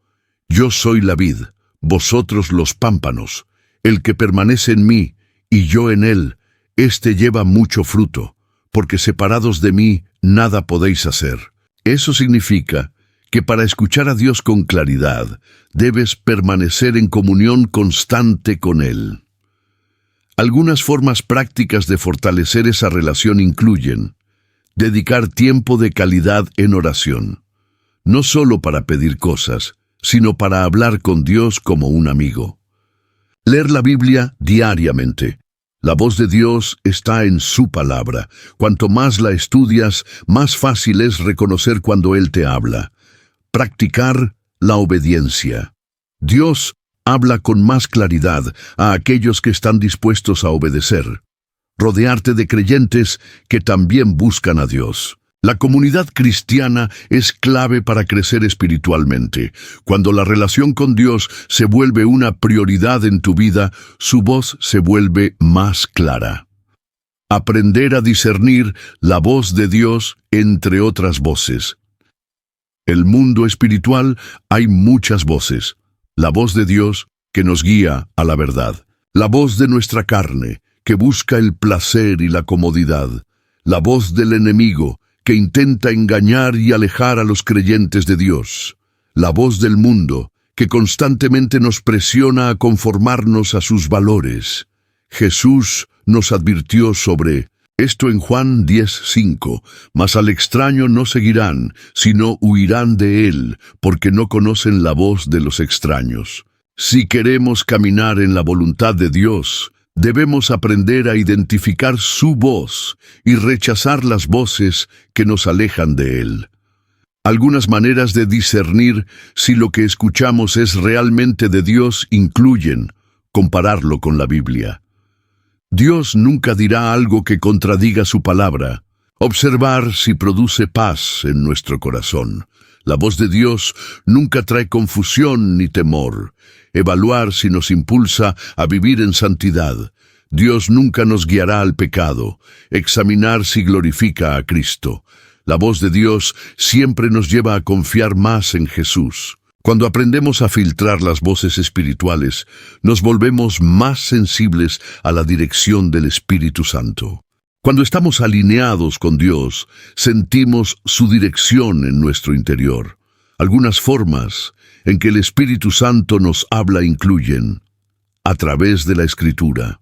Yo soy la vid, vosotros los pámpanos. El que permanece en mí y yo en él, éste lleva mucho fruto, porque separados de mí nada podéis hacer. Eso significa que para escuchar a Dios con claridad, debes permanecer en comunión constante con Él. Algunas formas prácticas de fortalecer esa relación incluyen dedicar tiempo de calidad en oración, no solo para pedir cosas, sino para hablar con Dios como un amigo. Leer la Biblia diariamente. La voz de Dios está en su palabra. Cuanto más la estudias, más fácil es reconocer cuando Él te habla. Practicar la obediencia. Dios habla con más claridad a aquellos que están dispuestos a obedecer. Rodearte de creyentes que también buscan a Dios. La comunidad cristiana es clave para crecer espiritualmente. Cuando la relación con Dios se vuelve una prioridad en tu vida, su voz se vuelve más clara. Aprender a discernir la voz de Dios entre otras voces. El mundo espiritual hay muchas voces. La voz de Dios que nos guía a la verdad. La voz de nuestra carne que busca el placer y la comodidad, la voz del enemigo, que intenta engañar y alejar a los creyentes de Dios, la voz del mundo, que constantemente nos presiona a conformarnos a sus valores. Jesús nos advirtió sobre esto en Juan 10:5, mas al extraño no seguirán, sino huirán de él, porque no conocen la voz de los extraños. Si queremos caminar en la voluntad de Dios, debemos aprender a identificar su voz y rechazar las voces que nos alejan de él. Algunas maneras de discernir si lo que escuchamos es realmente de Dios incluyen compararlo con la Biblia. Dios nunca dirá algo que contradiga su palabra. Observar si produce paz en nuestro corazón. La voz de Dios nunca trae confusión ni temor. Evaluar si nos impulsa a vivir en santidad. Dios nunca nos guiará al pecado. Examinar si glorifica a Cristo. La voz de Dios siempre nos lleva a confiar más en Jesús. Cuando aprendemos a filtrar las voces espirituales, nos volvemos más sensibles a la dirección del Espíritu Santo. Cuando estamos alineados con Dios, sentimos su dirección en nuestro interior. Algunas formas en que el Espíritu Santo nos habla incluyen a través de la Escritura.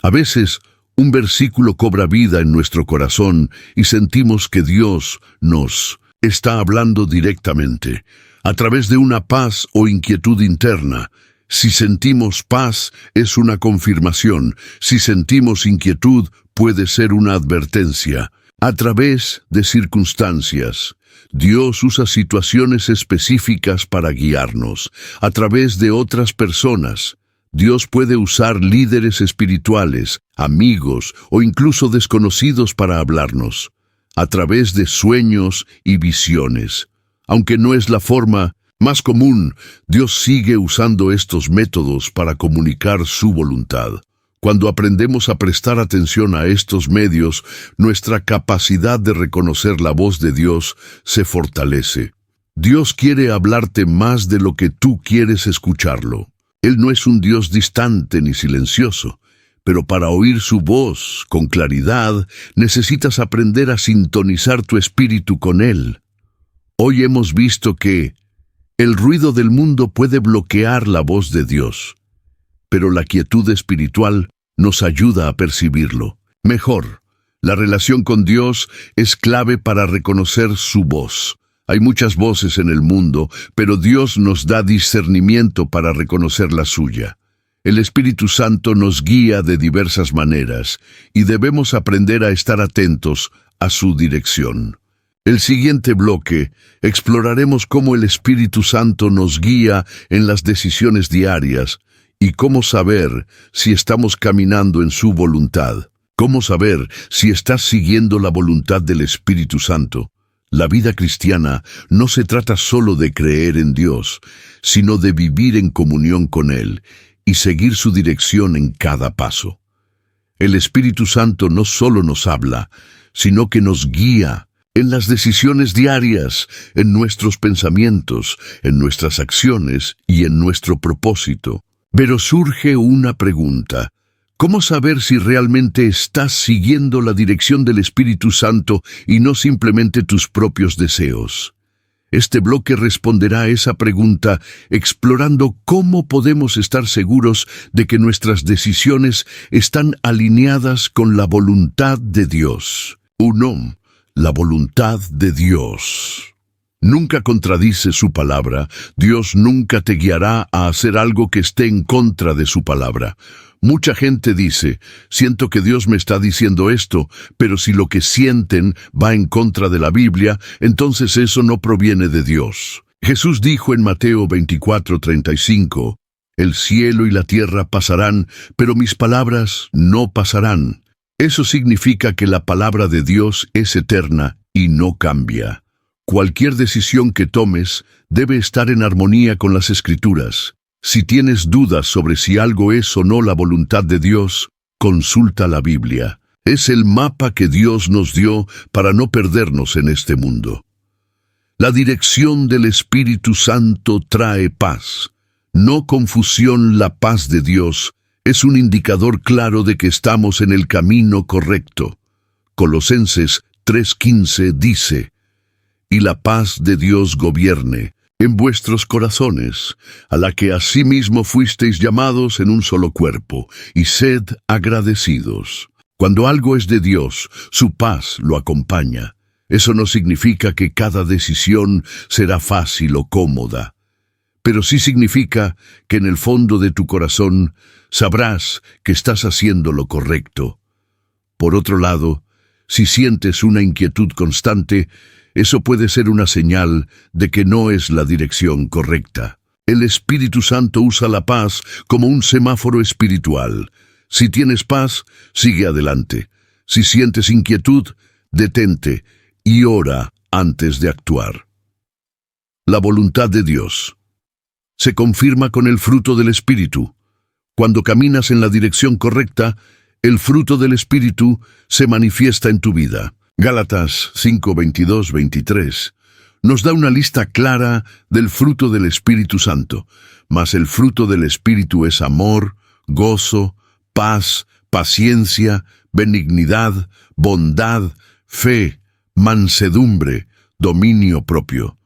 A veces, un versículo cobra vida en nuestro corazón y sentimos que Dios nos está hablando directamente, a través de una paz o inquietud interna. Si sentimos paz, es una confirmación. Si sentimos inquietud, puede ser una advertencia. A través de circunstancias. Dios usa situaciones específicas para guiarnos. A través de otras personas. Dios puede usar líderes espirituales, amigos o incluso desconocidos para hablarnos, a través de sueños y visiones. Aunque no es la forma más común, Dios sigue usando estos métodos para comunicar su voluntad. Cuando aprendemos a prestar atención a estos medios, nuestra capacidad de reconocer la voz de Dios se fortalece. Dios quiere hablarte más de lo que tú quieres escucharlo. Él no es un Dios distante ni silencioso, pero para oír su voz con claridad necesitas aprender a sintonizar tu espíritu con Él. Hoy hemos visto que el ruido del mundo puede bloquear la voz de Dios, pero la quietud espiritual nos ayuda a percibirlo. Mejor, la relación con Dios es clave para reconocer su voz. Hay muchas voces en el mundo, pero Dios nos da discernimiento para reconocer la suya. El Espíritu Santo nos guía de diversas maneras y debemos aprender a estar atentos a su dirección. El siguiente bloque exploraremos cómo el Espíritu Santo nos guía en las decisiones diarias y cómo saber si estamos caminando en su voluntad. Cómo saber si estás siguiendo la voluntad del Espíritu Santo. La vida cristiana no se trata solo de creer en Dios, sino de vivir en comunión con Él y seguir su dirección en cada paso. El Espíritu Santo no solo nos habla, sino que nos guía en las decisiones diarias, en nuestros pensamientos, en nuestras acciones y en nuestro propósito. Pero surge una pregunta. ¿Cómo saber si realmente estás siguiendo la dirección del Espíritu Santo y no simplemente tus propios deseos? Este bloque responderá a esa pregunta explorando cómo podemos estar seguros de que nuestras decisiones están alineadas con la voluntad de Dios. 1. La voluntad de Dios. Nunca contradice su palabra. Dios nunca te guiará a hacer algo que esté en contra de su palabra. Mucha gente dice, siento que Dios me está diciendo esto, pero si lo que sienten va en contra de la Biblia, entonces eso no proviene de Dios. Jesús dijo en Mateo 24:35, el cielo y la tierra pasarán, pero mis palabras no pasarán. Eso significa que la palabra de Dios es eterna y no cambia. Cualquier decisión que tomes debe estar en armonía con las Escrituras. Si tienes dudas sobre si algo es o no la voluntad de Dios, consulta la Biblia. Es el mapa que Dios nos dio para no perdernos en este mundo. La dirección del Espíritu Santo trae paz, no confusión. La paz de Dios es un indicador claro de que estamos en el camino correcto. Colosenses 3:15 dice: «Y la paz de Dios gobierne en vuestros corazones, a la que asimismo fuisteis llamados en un solo cuerpo, y sed agradecidos». Cuando algo es de Dios, su paz lo acompaña. Eso no significa que cada decisión será fácil o cómoda, pero sí significa que en el fondo de tu corazón sabrás que estás haciendo lo correcto. Por otro lado, si sientes una inquietud constante, eso puede ser una señal de que no es la dirección correcta. El Espíritu Santo usa la paz como un semáforo espiritual. Si tienes paz, sigue adelante. Si sientes inquietud, detente y ora antes de actuar. La voluntad de Dios se confirma con el fruto del Espíritu. Cuando caminas en la dirección correcta, el fruto del Espíritu se manifiesta en tu vida. Gálatas 5:22-23 nos da una lista clara del fruto del Espíritu Santo. Mas el fruto del Espíritu es amor, gozo, paz, paciencia, benignidad, bondad, fe, mansedumbre, dominio propio.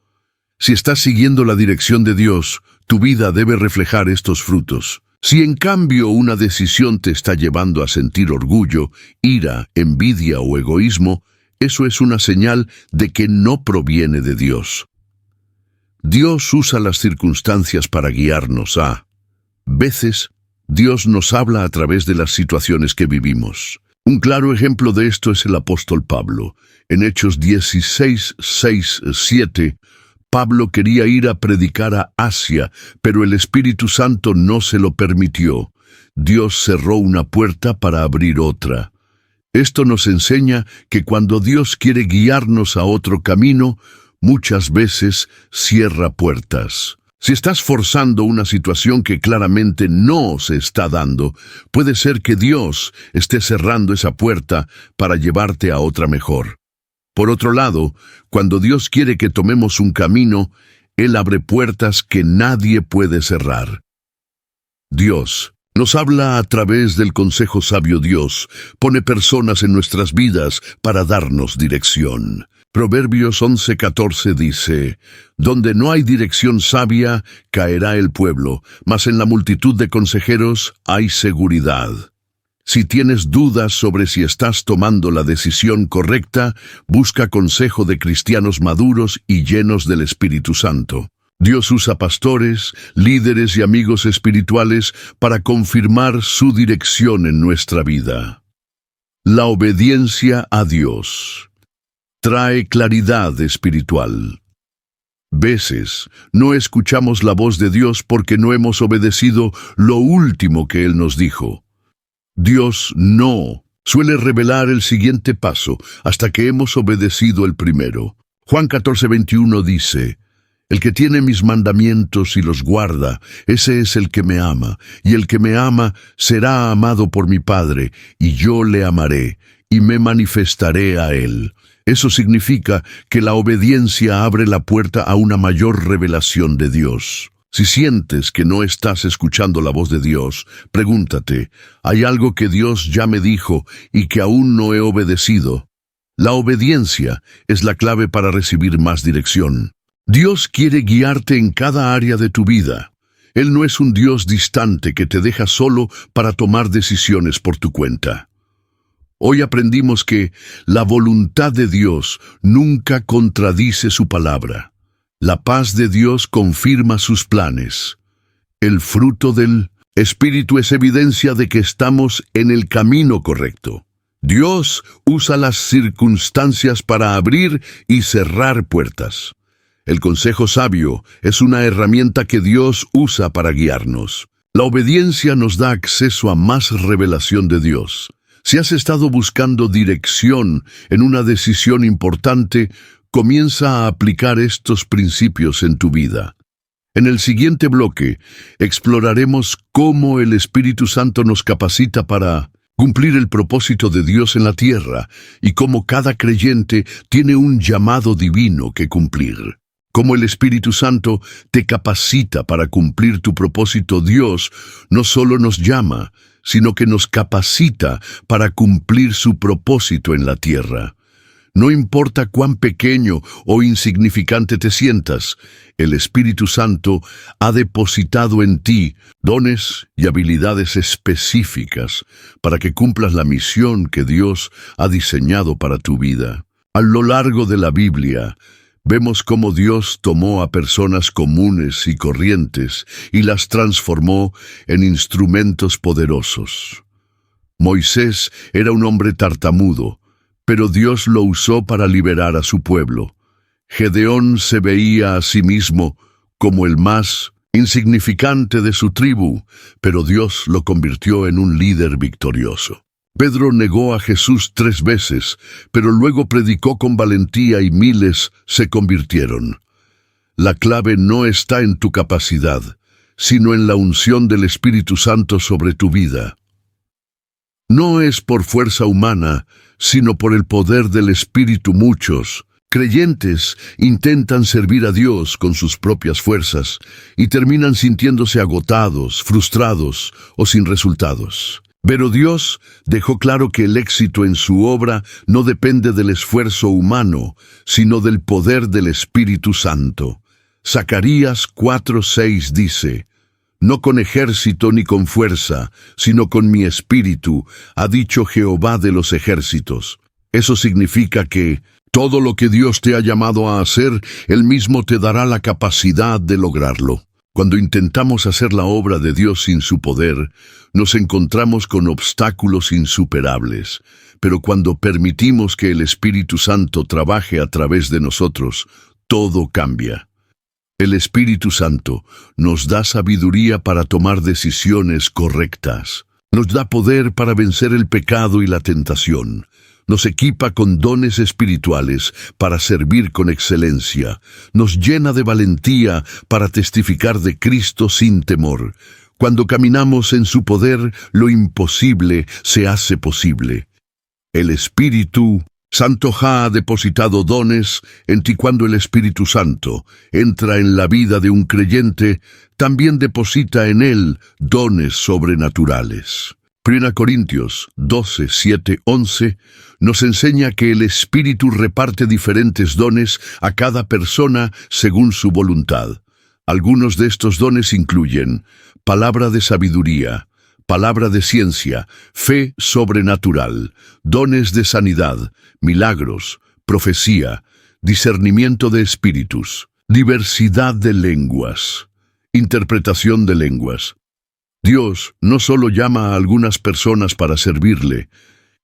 Si estás siguiendo la dirección de Dios, tu vida debe reflejar estos frutos. Si en cambio una decisión te está llevando a sentir orgullo, ira, envidia o egoísmo, eso es una señal de que no proviene de Dios. Dios usa las circunstancias para guiarnos a veces. Dios nos habla a través de las situaciones que vivimos. Un claro ejemplo de esto es el apóstol Pablo. En Hechos 16:6-7, Pablo quería ir a predicar a Asia, pero el Espíritu Santo no se lo permitió. Dios cerró una puerta para abrir otra. Esto nos enseña que cuando Dios quiere guiarnos a otro camino, muchas veces cierra puertas. Si estás forzando una situación que claramente no se está dando, puede ser que Dios esté cerrando esa puerta para llevarte a otra mejor. Por otro lado, cuando Dios quiere que tomemos un camino, Él abre puertas que nadie puede cerrar. Dios nos habla a través del consejo sabio. Dios pone personas en nuestras vidas para darnos dirección. Proverbios 11:14 dice: «Donde no hay dirección sabia, caerá el pueblo, mas en la multitud de consejeros hay seguridad». Si tienes dudas sobre si estás tomando la decisión correcta, busca consejo de cristianos maduros y llenos del Espíritu Santo. Dios usa pastores, líderes y amigos espirituales para confirmar su dirección en nuestra vida. La obediencia a Dios trae claridad espiritual. Veces no escuchamos la voz de Dios porque no hemos obedecido lo último que Él nos dijo. Dios no suele revelar el siguiente paso hasta que hemos obedecido el primero. Juan 14:21 dice: «El que tiene mis mandamientos y los guarda, ese es el que me ama, y el que me ama será amado por mi Padre, y yo le amaré, y me manifestaré a él». Eso significa que la obediencia abre la puerta a una mayor revelación de Dios. Si sientes que no estás escuchando la voz de Dios, pregúntate: ¿hay algo que Dios ya me dijo y que aún no he obedecido? La obediencia es la clave para recibir más dirección. Dios quiere guiarte en cada área de tu vida. Él no es un Dios distante que te deja solo para tomar decisiones por tu cuenta. Hoy aprendimos que la voluntad de Dios nunca contradice su palabra. La paz de Dios confirma sus planes. El fruto del Espíritu es evidencia de que estamos en el camino correcto. Dios usa las circunstancias para abrir y cerrar puertas. El consejo sabio es una herramienta que Dios usa para guiarnos. La obediencia nos da acceso a más revelación de Dios. Si has estado buscando dirección en una decisión importante, comienza a aplicar estos principios en tu vida. En el siguiente bloque, exploraremos cómo el Espíritu Santo nos capacita para cumplir el propósito de Dios en la tierra y cómo cada creyente tiene un llamado divino que cumplir. Como el Espíritu Santo te capacita para cumplir tu propósito, Dios no solo nos llama, sino que nos capacita para cumplir su propósito en la tierra. No importa cuán pequeño o insignificante te sientas, el Espíritu Santo ha depositado en ti dones y habilidades específicas para que cumplas la misión que Dios ha diseñado para tu vida. A lo largo de la Biblia, vemos cómo Dios tomó a personas comunes y corrientes y las transformó en instrumentos poderosos. Moisés era un hombre tartamudo, pero Dios lo usó para liberar a su pueblo. Gedeón se veía a sí mismo como el más insignificante de su tribu, pero Dios lo convirtió en un líder victorioso. Pedro negó a Jesús 3 veces, pero luego predicó con valentía y miles se convirtieron. La clave no está en tu capacidad, sino en la unción del Espíritu Santo sobre tu vida. No es por fuerza humana, sino por el poder del Espíritu. Muchos creyentes intentan servir a Dios con sus propias fuerzas y terminan sintiéndose agotados, frustrados o sin resultados. Pero Dios dejó claro que el éxito en su obra no depende del esfuerzo humano, sino del poder del Espíritu Santo. Zacarías 4:6 dice: «No con ejército ni con fuerza, sino con mi espíritu, ha dicho Jehová de los ejércitos». Eso significa que todo lo que Dios te ha llamado a hacer, Él mismo te dará la capacidad de lograrlo. Cuando intentamos hacer la obra de Dios sin su poder, nos encontramos con obstáculos insuperables. Pero cuando permitimos que el Espíritu Santo trabaje a través de nosotros, todo cambia. El Espíritu Santo nos da sabiduría para tomar decisiones correctas. Nos da poder para vencer el pecado y la tentación. Nos equipa con dones espirituales para servir con excelencia. Nos llena de valentía para testificar de Cristo sin temor. Cuando caminamos en su poder, lo imposible se hace posible. El Espíritu Santo ha depositado dones en ti. Cuando el Espíritu Santo entra en la vida de un creyente, también deposita en él dones sobrenaturales. 1 Corintios 12, 7, 11 nos enseña que el Espíritu reparte diferentes dones a cada persona según su voluntad. Algunos de estos dones incluyen palabra de sabiduría, palabra de ciencia, fe sobrenatural, dones de sanidad, milagros, profecía, discernimiento de espíritus, diversidad de lenguas, interpretación de lenguas. Dios no solo llama a algunas personas para servirle.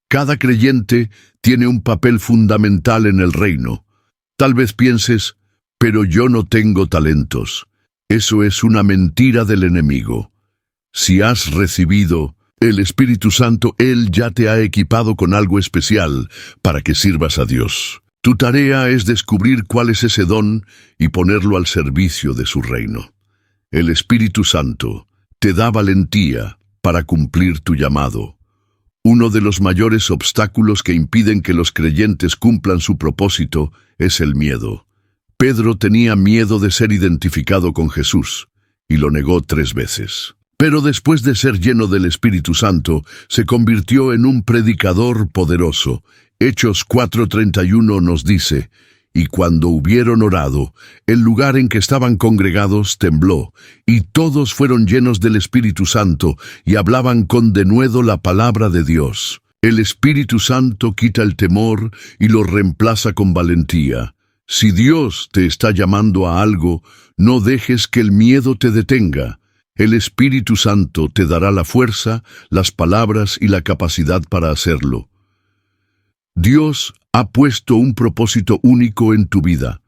Cada creyente tiene un papel fundamental en el reino. Tal vez pienses, pero yo no tengo talentos. Eso es una mentira del enemigo. Si has recibido el Espíritu Santo, Él ya te ha equipado con algo especial para que sirvas a Dios. Tu tarea es descubrir cuál es ese don y ponerlo al servicio de su reino. El Espíritu Santo te da valentía para cumplir tu llamado. Uno de los mayores obstáculos que impiden que los creyentes cumplan su propósito es el miedo. Pedro tenía miedo de ser identificado con Jesús y lo negó 3 veces. Pero después de ser lleno del Espíritu Santo, se convirtió en un predicador poderoso. Hechos 4:31 nos dice: «Y cuando hubieron orado, el lugar en que estaban congregados tembló, y todos fueron llenos del Espíritu Santo, y hablaban con denuedo la palabra de Dios». El Espíritu Santo quita el temor y lo reemplaza con valentía. Si Dios te está llamando a algo, no dejes que el miedo te detenga. El Espíritu Santo te dará la fuerza, las palabras y la capacidad para hacerlo. Dios ha puesto un propósito único en tu vida.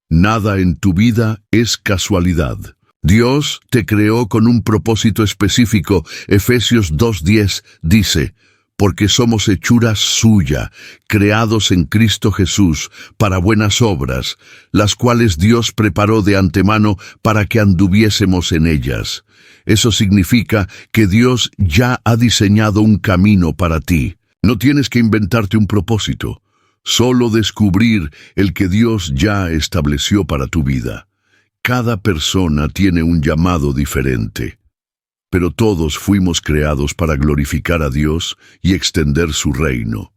Nada en tu vida es casualidad. Dios te creó con un propósito específico. Efesios 2:10 dice: «Porque somos hechura suya, creados en Cristo Jesús, para buenas obras, las cuales Dios preparó de antemano para que anduviésemos en ellas». Eso significa que Dios ya ha diseñado un camino para ti. No tienes que inventarte un propósito. solo descubrir el que Dios ya estableció para tu vida. Cada persona tiene un llamado diferente, pero todos fuimos creados para glorificar a Dios y extender su reino.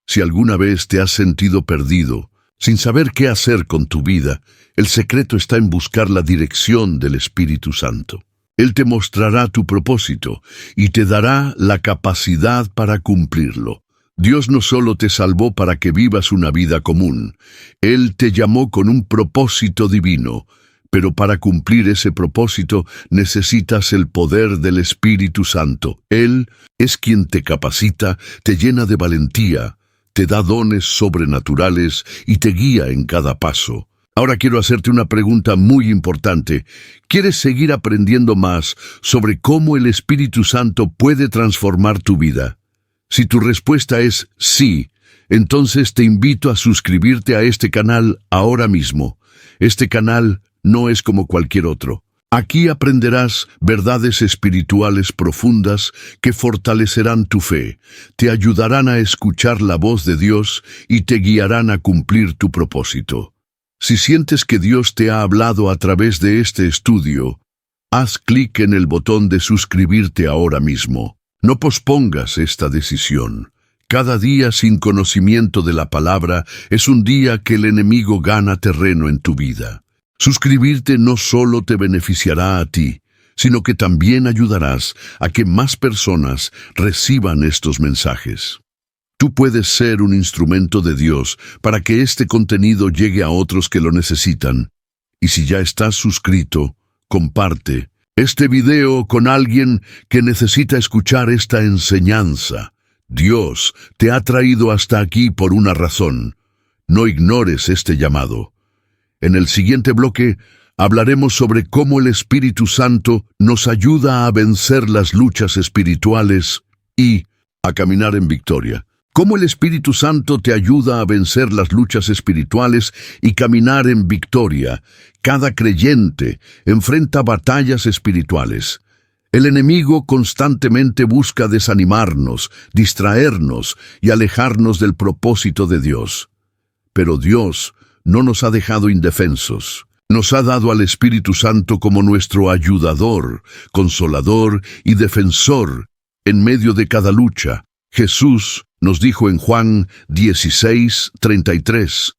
Si alguna vez te has sentido perdido, sin saber qué hacer con tu vida, el secreto está en buscar la dirección del Espíritu Santo. Él te mostrará tu propósito y te dará la capacidad para cumplirlo. Dios no solo te salvó para que vivas una vida común, Él te llamó con un propósito divino, pero para cumplir ese propósito necesitas el poder del Espíritu Santo. Él es quien te capacita, te llena de valentía, te da dones sobrenaturales y te guía en cada paso. Ahora quiero hacerte una pregunta muy importante. ¿Quieres seguir aprendiendo más sobre cómo el Espíritu Santo puede transformar tu vida? Si tu respuesta es sí, entonces te invito a suscribirte a este canal ahora mismo. Este canal no es como cualquier otro. Aquí aprenderás verdades espirituales profundas que fortalecerán tu fe, te ayudarán a escuchar la voz de Dios y te guiarán a cumplir tu propósito. Si sientes que Dios te ha hablado a través de este estudio, haz clic en el botón de suscribirte ahora mismo. No pospongas esta decisión. Cada día sin conocimiento de la palabra es un día que el enemigo gana terreno en tu vida. Suscribirte no solo te beneficiará a ti, sino que también ayudarás a que más personas reciban estos mensajes. Tú puedes ser un instrumento de Dios para que este contenido llegue a otros que lo necesitan. Y si ya estás suscrito, comparte este video con alguien que necesita escuchar esta enseñanza. Dios te ha traído hasta aquí por una razón. No ignores este llamado. En el siguiente bloque hablaremos sobre cómo el Espíritu Santo nos ayuda a vencer las luchas espirituales y a caminar en victoria. Cómo el Espíritu Santo te ayuda a vencer las luchas espirituales y caminar en victoria. Cada creyente enfrenta batallas espirituales. El enemigo constantemente busca desanimarnos, distraernos y alejarnos del propósito de Dios. Pero Dios no nos ha dejado indefensos. Nos ha dado al Espíritu Santo como nuestro ayudador, consolador y defensor en medio de cada lucha. Jesús nos dijo en Juan 16:33,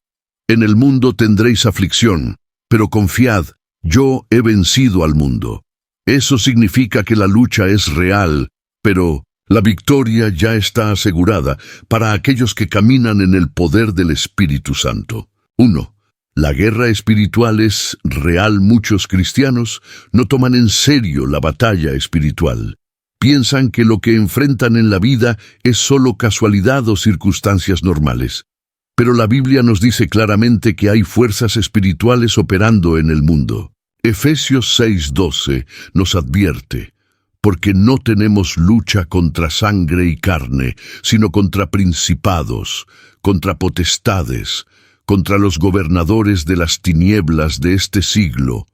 «En el mundo tendréis aflicción, pero confiad, yo he vencido al mundo». Eso significa que la lucha es real, pero la victoria ya está asegurada para aquellos que caminan en el poder del Espíritu Santo. 1. La guerra espiritual es real. Muchos cristianos no toman en serio la batalla espiritual. Piensan que lo que enfrentan en la vida es solo casualidad o circunstancias normales. Pero la Biblia nos dice claramente que hay fuerzas espirituales operando en el mundo. Efesios 6:12 nos advierte, porque no tenemos lucha contra sangre y carne, sino contra principados, contra potestades, contra los gobernadores de las tinieblas de este siglo,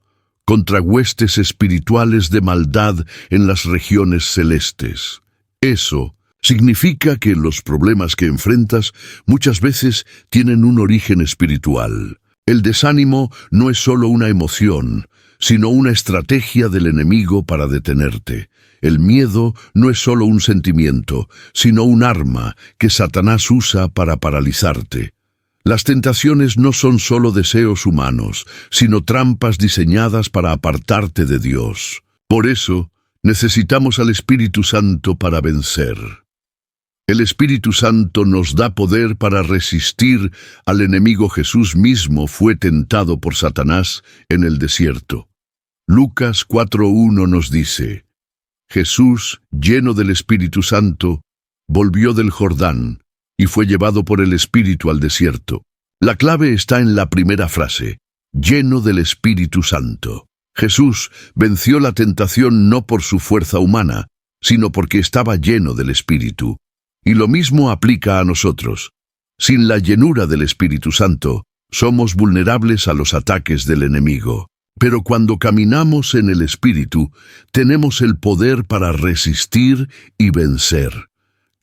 contra huestes espirituales de maldad en las regiones celestes. Eso significa que los problemas que enfrentas muchas veces tienen un origen espiritual. El desánimo no es solo una emoción, sino una estrategia del enemigo para detenerte. El miedo no es solo un sentimiento, sino un arma que Satanás usa para paralizarte. Las tentaciones no son solo deseos humanos, sino trampas diseñadas para apartarte de Dios. Por eso, necesitamos al Espíritu Santo para vencer. El Espíritu Santo nos da poder para resistir al enemigo. Jesús mismo fue tentado por Satanás en el desierto. Lucas 4:1 nos dice, Jesús, lleno del Espíritu Santo, volvió del Jordán y fue llevado por el Espíritu al desierto. La clave está en la primera frase, lleno del Espíritu Santo. Jesús venció la tentación no por su fuerza humana, sino porque estaba lleno del Espíritu. Y lo mismo aplica a nosotros. Sin la llenura del Espíritu Santo, somos vulnerables a los ataques del enemigo. Pero cuando caminamos en el Espíritu, tenemos el poder para resistir y vencer.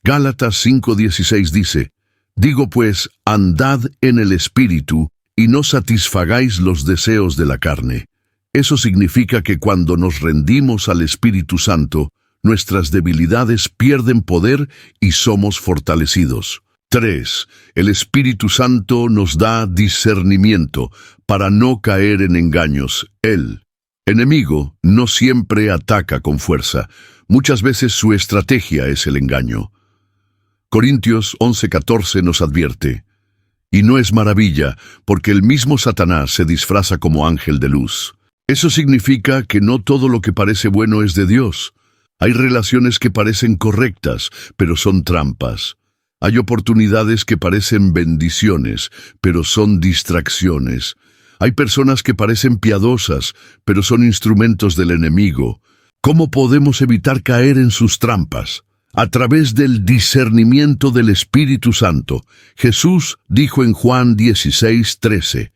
Gálatas 5:16 dice, Digo pues, andad en el Espíritu, y no satisfagáis los deseos de la carne. Eso significa que cuando nos rendimos al Espíritu Santo, nuestras debilidades pierden poder y somos fortalecidos. 3. El Espíritu Santo nos da discernimiento para no caer en engaños. El enemigo no siempre ataca con fuerza. Muchas veces su estrategia es el engaño. Corintios 11:14 nos advierte: y no es maravilla, porque el mismo Satanás se disfraza como ángel de luz. Eso significa que no todo lo que parece bueno es de Dios. Hay relaciones que parecen correctas, pero son trampas. Hay oportunidades que parecen bendiciones, pero son distracciones. Hay personas que parecen piadosas, pero son instrumentos del enemigo. ¿Cómo podemos evitar caer en sus trampas? A través del discernimiento del Espíritu Santo. Jesús dijo en Juan 16:13,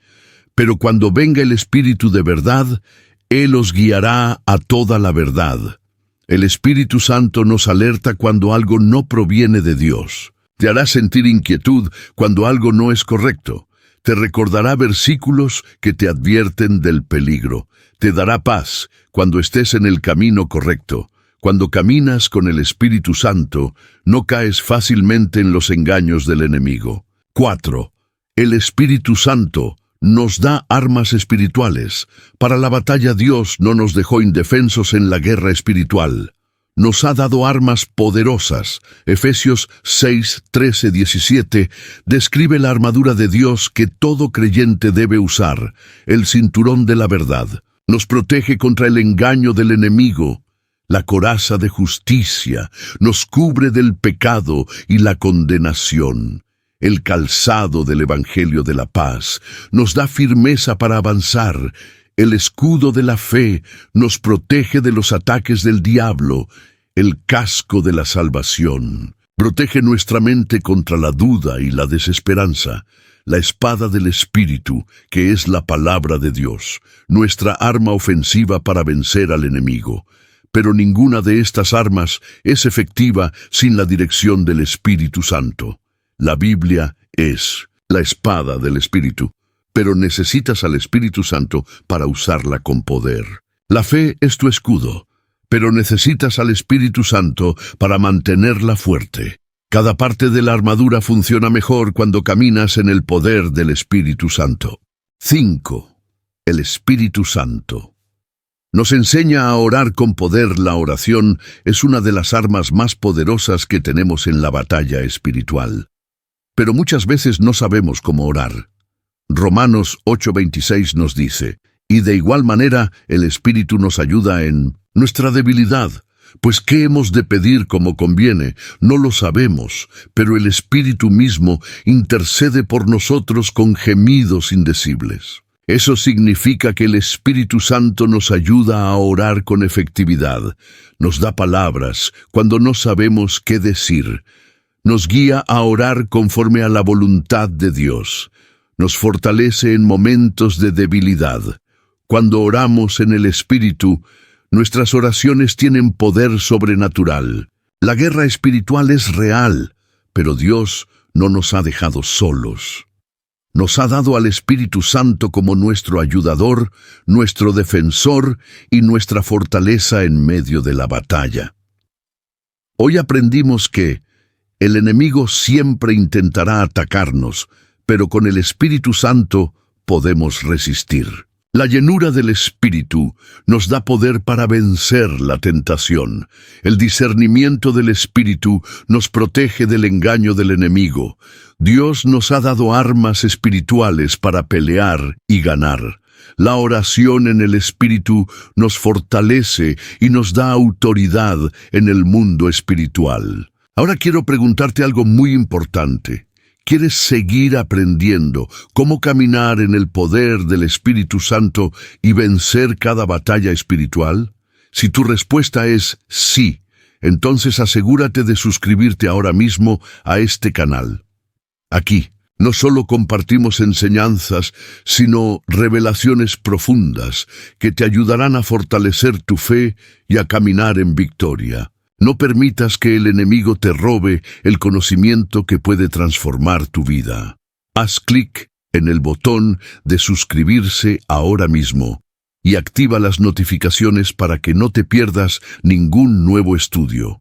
pero cuando venga el Espíritu de verdad, Él os guiará a toda la verdad. El Espíritu Santo nos alerta cuando algo no proviene de Dios. Te hará sentir inquietud cuando algo no es correcto. Te recordará versículos que te advierten del peligro. Te dará paz cuando estés en el camino correcto. Cuando caminas con el Espíritu Santo, no caes fácilmente en los engaños del enemigo. 4. El Espíritu Santo nos da armas espirituales. Para la batalla Dios no nos dejó indefensos en la guerra espiritual. Nos ha dado armas poderosas. Efesios 6:13-17 describe la armadura de Dios que todo creyente debe usar, el cinturón de la verdad. Nos protege contra el engaño del enemigo. La coraza de justicia nos cubre del pecado y la condenación. El calzado del Evangelio de la paz nos da firmeza para avanzar. El escudo de la fe nos protege de los ataques del diablo. El casco de la salvación protege nuestra mente contra la duda y la desesperanza. La espada del Espíritu, que es la palabra de Dios, nuestra arma ofensiva para vencer al enemigo. Pero ninguna de estas armas es efectiva sin la dirección del Espíritu Santo. La Biblia es la espada del Espíritu, pero necesitas al Espíritu Santo para usarla con poder. La fe es tu escudo, pero necesitas al Espíritu Santo para mantenerla fuerte. Cada parte de la armadura funciona mejor cuando caminas en el poder del Espíritu Santo. 5. El Espíritu Santo nos enseña a orar con poder. La oración es una de las armas más poderosas que tenemos en la batalla espiritual. Pero muchas veces no sabemos cómo orar. Romanos 8:26 nos dice: y de igual manera el Espíritu nos ayuda en nuestra debilidad. Pues ¿qué hemos de pedir como conviene? No lo sabemos, pero el Espíritu mismo intercede por nosotros con gemidos indecibles. Eso significa que el Espíritu Santo nos ayuda a orar con efectividad. Nos da palabras cuando no sabemos qué decir. Nos guía a orar conforme a la voluntad de Dios. Nos fortalece en momentos de debilidad. Cuando oramos en el Espíritu, nuestras oraciones tienen poder sobrenatural. La guerra espiritual es real, pero Dios no nos ha dejado solos. Nos ha dado al Espíritu Santo como nuestro ayudador, nuestro defensor y nuestra fortaleza en medio de la batalla. Hoy aprendimos que el enemigo siempre intentará atacarnos, pero con el Espíritu Santo podemos resistir. La llenura del Espíritu nos da poder para vencer la tentación. El discernimiento del Espíritu nos protege del engaño del enemigo. Dios nos ha dado armas espirituales para pelear y ganar. La oración en el Espíritu nos fortalece y nos da autoridad en el mundo espiritual. Ahora quiero preguntarte algo muy importante. ¿Quieres seguir aprendiendo cómo caminar en el poder del Espíritu Santo y vencer cada batalla espiritual? Si tu respuesta es sí, entonces asegúrate de suscribirte ahora mismo a este canal. Aquí no solo compartimos enseñanzas, sino revelaciones profundas que te ayudarán a fortalecer tu fe y a caminar en victoria. No permitas que el enemigo te robe el conocimiento que puede transformar tu vida. Haz clic en el botón de suscribirse ahora mismo y activa las notificaciones para que no te pierdas ningún nuevo estudio.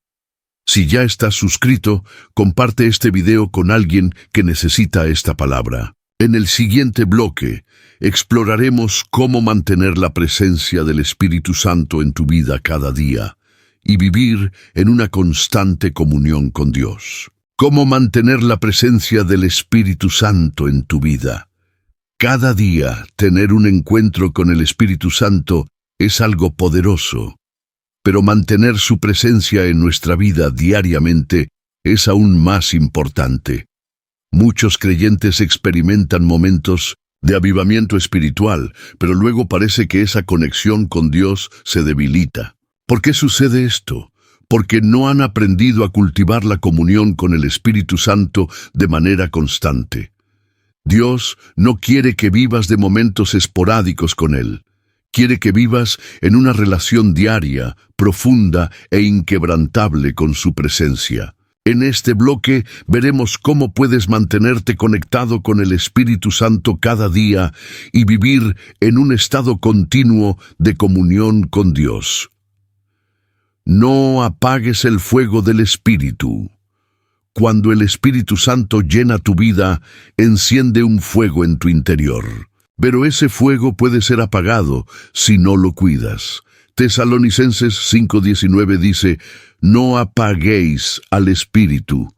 Si ya estás suscrito, comparte este video con alguien que necesita esta palabra. En el siguiente bloque, exploraremos cómo mantener la presencia del Espíritu Santo en tu vida cada día y vivir en una constante comunión con Dios. ¿Cómo mantener la presencia del Espíritu Santo en tu vida? Cada día tener un encuentro con el Espíritu Santo es algo poderoso, pero mantener su presencia en nuestra vida diariamente es aún más importante. Muchos creyentes experimentan momentos de avivamiento espiritual, pero luego parece que esa conexión con Dios se debilita. ¿Por qué sucede esto? Porque no han aprendido a cultivar la comunión con el Espíritu Santo de manera constante. Dios no quiere que vivas de momentos esporádicos con Él. Quiere que vivas en una relación diaria, profunda e inquebrantable con su presencia. En este bloque veremos cómo puedes mantenerte conectado con el Espíritu Santo cada día y vivir en un estado continuo de comunión con Dios. No apagues el fuego del Espíritu. Cuando el Espíritu Santo llena tu vida, enciende un fuego en tu interior. Pero ese fuego puede ser apagado si no lo cuidas. Tesalonicenses 5:19 dice, no apaguéis al Espíritu.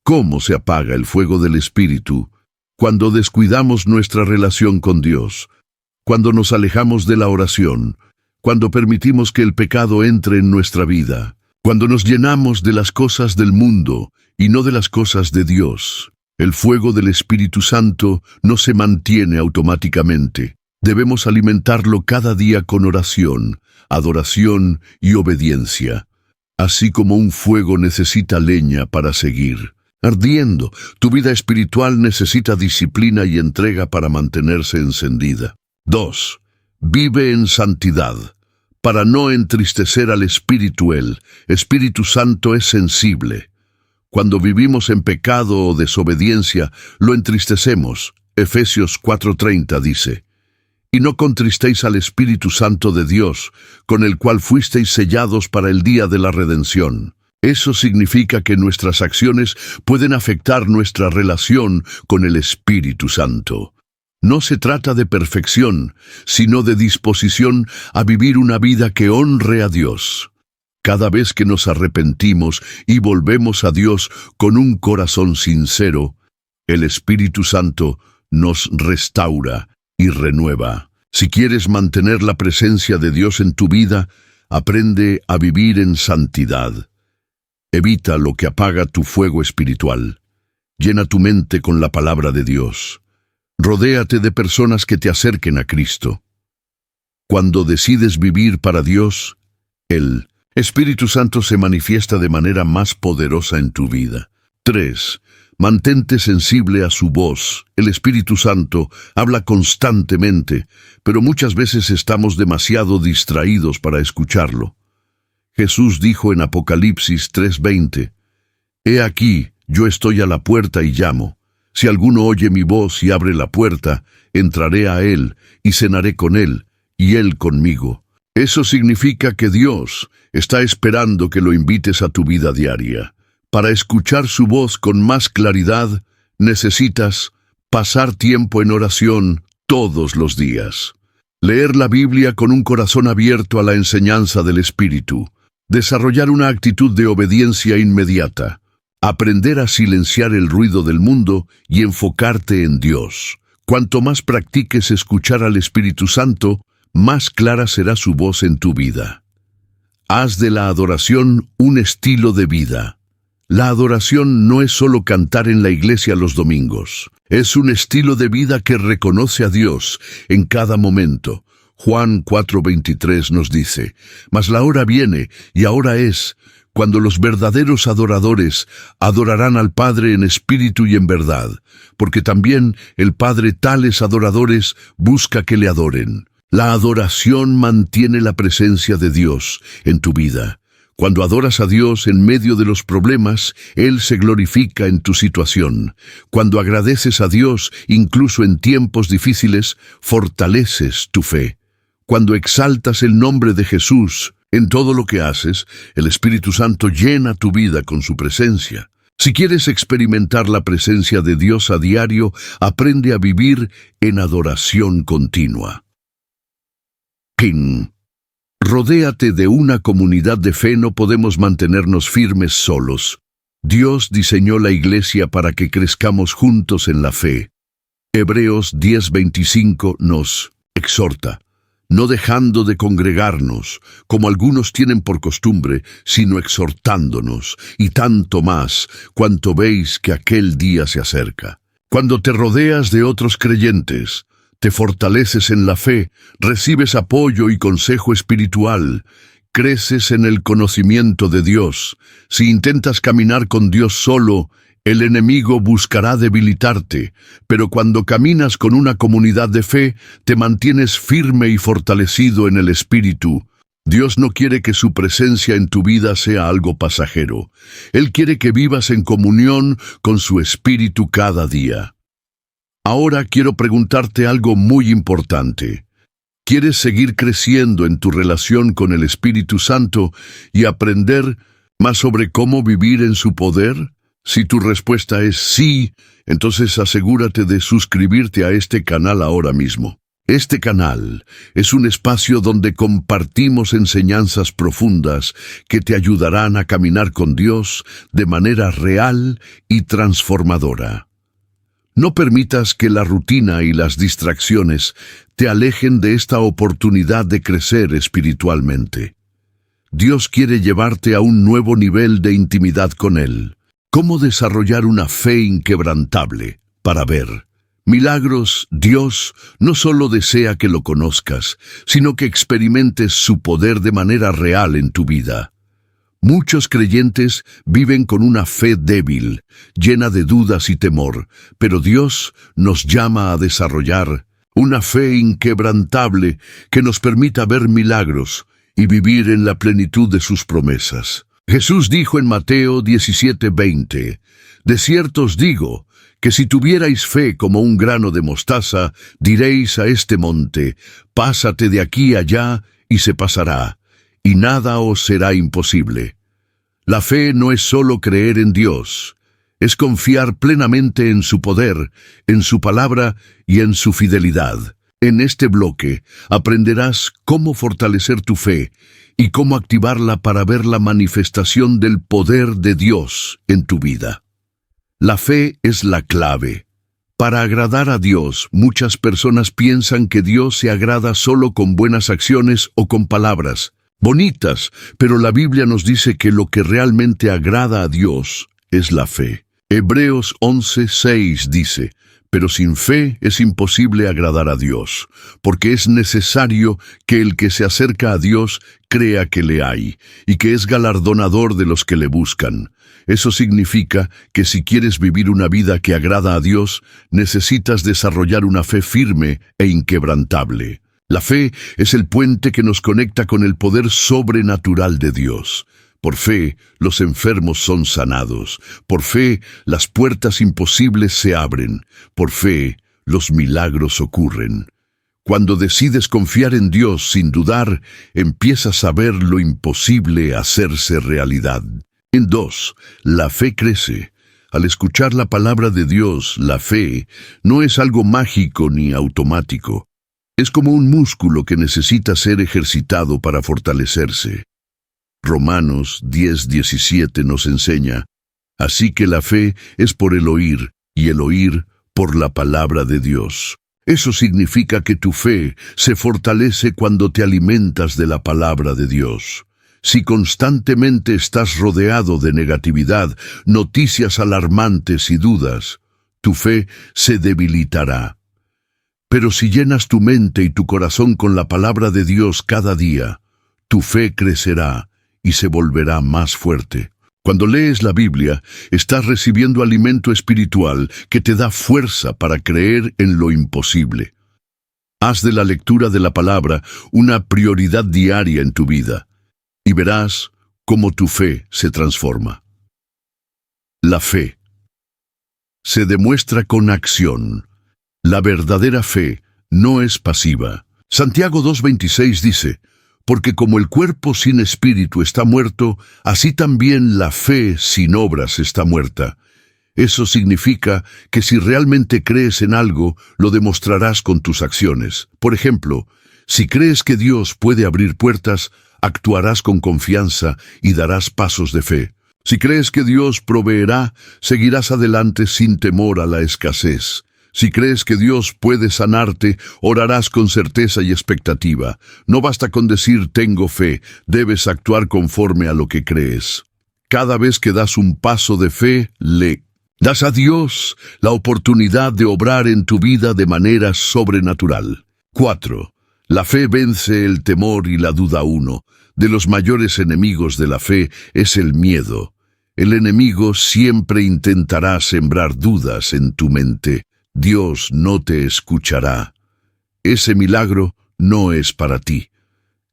¿Cómo se apaga el fuego del Espíritu? Cuando descuidamos nuestra relación con Dios, cuando nos alejamos de la oración, cuando permitimos que el pecado entre en nuestra vida, cuando nos llenamos de las cosas del mundo y no de las cosas de Dios. El fuego del Espíritu Santo no se mantiene automáticamente. Debemos alimentarlo cada día con oración, adoración y obediencia. Así como un fuego necesita leña para seguir ardiendo, tu vida espiritual necesita disciplina y entrega para mantenerse encendida. 2. Vive en santidad. Para no entristecer al Espíritu, el Espíritu Santo es sensible. Cuando vivimos en pecado o desobediencia, lo entristecemos. Efesios 4:30 dice, y no contristéis al Espíritu Santo de Dios, con el cual fuisteis sellados para el día de la redención. Eso significa que nuestras acciones pueden afectar nuestra relación con el Espíritu Santo. No se trata de perfección, sino de disposición a vivir una vida que honre a Dios. Cada vez que nos arrepentimos y volvemos a Dios con un corazón sincero, el Espíritu Santo nos restaura y renueva. Si quieres mantener la presencia de Dios en tu vida, aprende a vivir en santidad. Evita lo que apaga tu fuego espiritual. Llena tu mente con la palabra de Dios. Rodéate de personas que te acerquen a Cristo. Cuando decides vivir para Dios, el Espíritu Santo se manifiesta de manera más poderosa en tu vida. 3. Mantente sensible a su voz. El Espíritu Santo habla constantemente, pero muchas veces estamos demasiado distraídos para escucharlo. Jesús dijo en Apocalipsis 3:20, He aquí, yo estoy a la puerta y llamo. Si alguno oye mi voz y abre la puerta, entraré a él y cenaré con él, y él conmigo. Eso significa que Dios está esperando que lo invites a tu vida diaria. Para escuchar su voz con más claridad, necesitas pasar tiempo en oración todos los días. Leer la Biblia con un corazón abierto a la enseñanza del Espíritu. Desarrollar una actitud de obediencia inmediata. Aprender a silenciar el ruido del mundo y enfocarte en Dios. Cuanto más practiques escuchar al Espíritu Santo, más clara será su voz en tu vida. Haz de la adoración un estilo de vida. La adoración no es solo cantar en la iglesia los domingos. Es un estilo de vida que reconoce a Dios en cada momento. Juan 4:23 nos dice, mas la hora viene, y ahora es, cuando los verdaderos adoradores adorarán al Padre en espíritu y en verdad, porque también el Padre tales adoradores busca que le adoren. La adoración mantiene la presencia de Dios en tu vida. Cuando adoras a Dios en medio de los problemas, Él se glorifica en tu situación. Cuando agradeces a Dios, incluso en tiempos difíciles, fortaleces tu fe. Cuando exaltas el nombre de Jesús en todo lo que haces, el Espíritu Santo llena tu vida con su presencia. Si quieres experimentar la presencia de Dios a diario, aprende a vivir en adoración continua. Pin. Rodéate de una comunidad de fe, no podemos mantenernos firmes solos. Dios diseñó la iglesia para que crezcamos juntos en la fe. Hebreos 10:25 nos exhorta, no dejando de congregarnos, como algunos tienen por costumbre, sino exhortándonos, y tanto más, cuanto veis que aquel día se acerca. Cuando te rodeas de otros creyentes, te fortaleces en la fe, recibes apoyo y consejo espiritual, creces en el conocimiento de Dios. Si intentas caminar con Dios solo, el enemigo buscará debilitarte, pero cuando caminas con una comunidad de fe, te mantienes firme y fortalecido en el Espíritu. Dios no quiere que su presencia en tu vida sea algo pasajero. Él quiere que vivas en comunión con su Espíritu cada día. Ahora quiero preguntarte algo muy importante. ¿Quieres seguir creciendo en tu relación con el Espíritu Santo y aprender más sobre cómo vivir en su poder? Si tu respuesta es sí, entonces asegúrate de suscribirte a este canal ahora mismo. Este canal es un espacio donde compartimos enseñanzas profundas que te ayudarán a caminar con Dios de manera real y transformadora. No permitas que la rutina y las distracciones te alejen de esta oportunidad de crecer espiritualmente. Dios quiere llevarte a un nuevo nivel de intimidad con Él. ¿Cómo desarrollar una fe inquebrantable? Para ver milagros, Dios no solo desea que lo conozcas, sino que experimentes su poder de manera real en tu vida. Muchos creyentes viven con una fe débil, llena de dudas y temor, pero Dios nos llama a desarrollar una fe inquebrantable que nos permita ver milagros y vivir en la plenitud de sus promesas. Jesús dijo en Mateo 17:20, «De cierto os digo, que si tuvierais fe como un grano de mostaza, diréis a este monte, pásate de aquí allá, y se pasará, y nada os será imposible». La fe no es solo creer en Dios, es confiar plenamente en su poder, en su palabra y en su fidelidad. En este bloque aprenderás cómo fortalecer tu fe y cómo activarla para ver la manifestación del poder de Dios en tu vida. La fe es la clave. Para agradar a Dios, muchas personas piensan que Dios se agrada solo con buenas acciones o con palabras bonitas, pero la Biblia nos dice que lo que realmente agrada a Dios es la fe. Hebreos 11:6 dice, «Pero sin fe es imposible agradar a Dios, porque es necesario que el que se acerca a Dios crea que le hay, y que es galardonador de los que le buscan». Eso significa que si quieres vivir una vida que agrada a Dios, necesitas desarrollar una fe firme e inquebrantable. La fe es el puente que nos conecta con el poder sobrenatural de Dios. Por fe, los enfermos son sanados. Por fe, las puertas imposibles se abren. Por fe, los milagros ocurren. Cuando decides confiar en Dios sin dudar, empiezas a ver lo imposible hacerse realidad. En 2, la fe crece. Al escuchar la palabra de Dios, la fe no es algo mágico ni automático. Es como un músculo que necesita ser ejercitado para fortalecerse. Romanos 10:17 nos enseña, «Así que la fe es por el oír, y el oír por la palabra de Dios». Eso significa que tu fe se fortalece cuando te alimentas de la palabra de Dios. Si constantemente estás rodeado de negatividad, noticias alarmantes y dudas, tu fe se debilitará. Pero si llenas tu mente y tu corazón con la palabra de Dios cada día, tu fe crecerá y se volverá más fuerte. Cuando lees la Biblia, estás recibiendo alimento espiritual que te da fuerza para creer en lo imposible. Haz de la lectura de la palabra una prioridad diaria en tu vida, y verás cómo tu fe se transforma. La fe se demuestra con acción. La verdadera fe no es pasiva. Santiago 2:26 dice, porque como el cuerpo sin espíritu está muerto, así también la fe sin obras está muerta. Eso significa que si realmente crees en algo, lo demostrarás con tus acciones. Por ejemplo, si crees que Dios puede abrir puertas, actuarás con confianza y darás pasos de fe. Si crees que Dios proveerá, seguirás adelante sin temor a la escasez. Si crees que Dios puede sanarte, orarás con certeza y expectativa. No basta con decir tengo fe, debes actuar conforme a lo que crees. Cada vez que das un paso de fe, le das a Dios la oportunidad de obrar en tu vida de manera sobrenatural. 4. La fe vence el temor y la duda. Uno de los mayores enemigos de la fe es el miedo. El enemigo siempre intentará sembrar dudas en tu mente. Dios no te escuchará. Ese milagro no es para ti.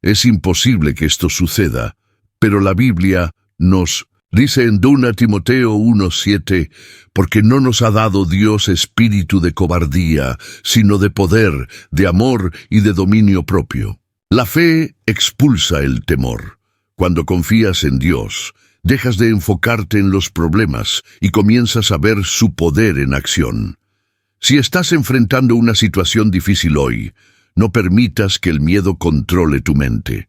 Es imposible que esto suceda, pero la Biblia nos dice en 2 Timoteo 1:7, porque no nos ha dado Dios espíritu de cobardía, sino de poder, de amor y de dominio propio. La fe expulsa el temor. Cuando confías en Dios, dejas de enfocarte en los problemas y comienzas a ver su poder en acción. Si estás enfrentando una situación difícil hoy, no permitas que el miedo controle tu mente.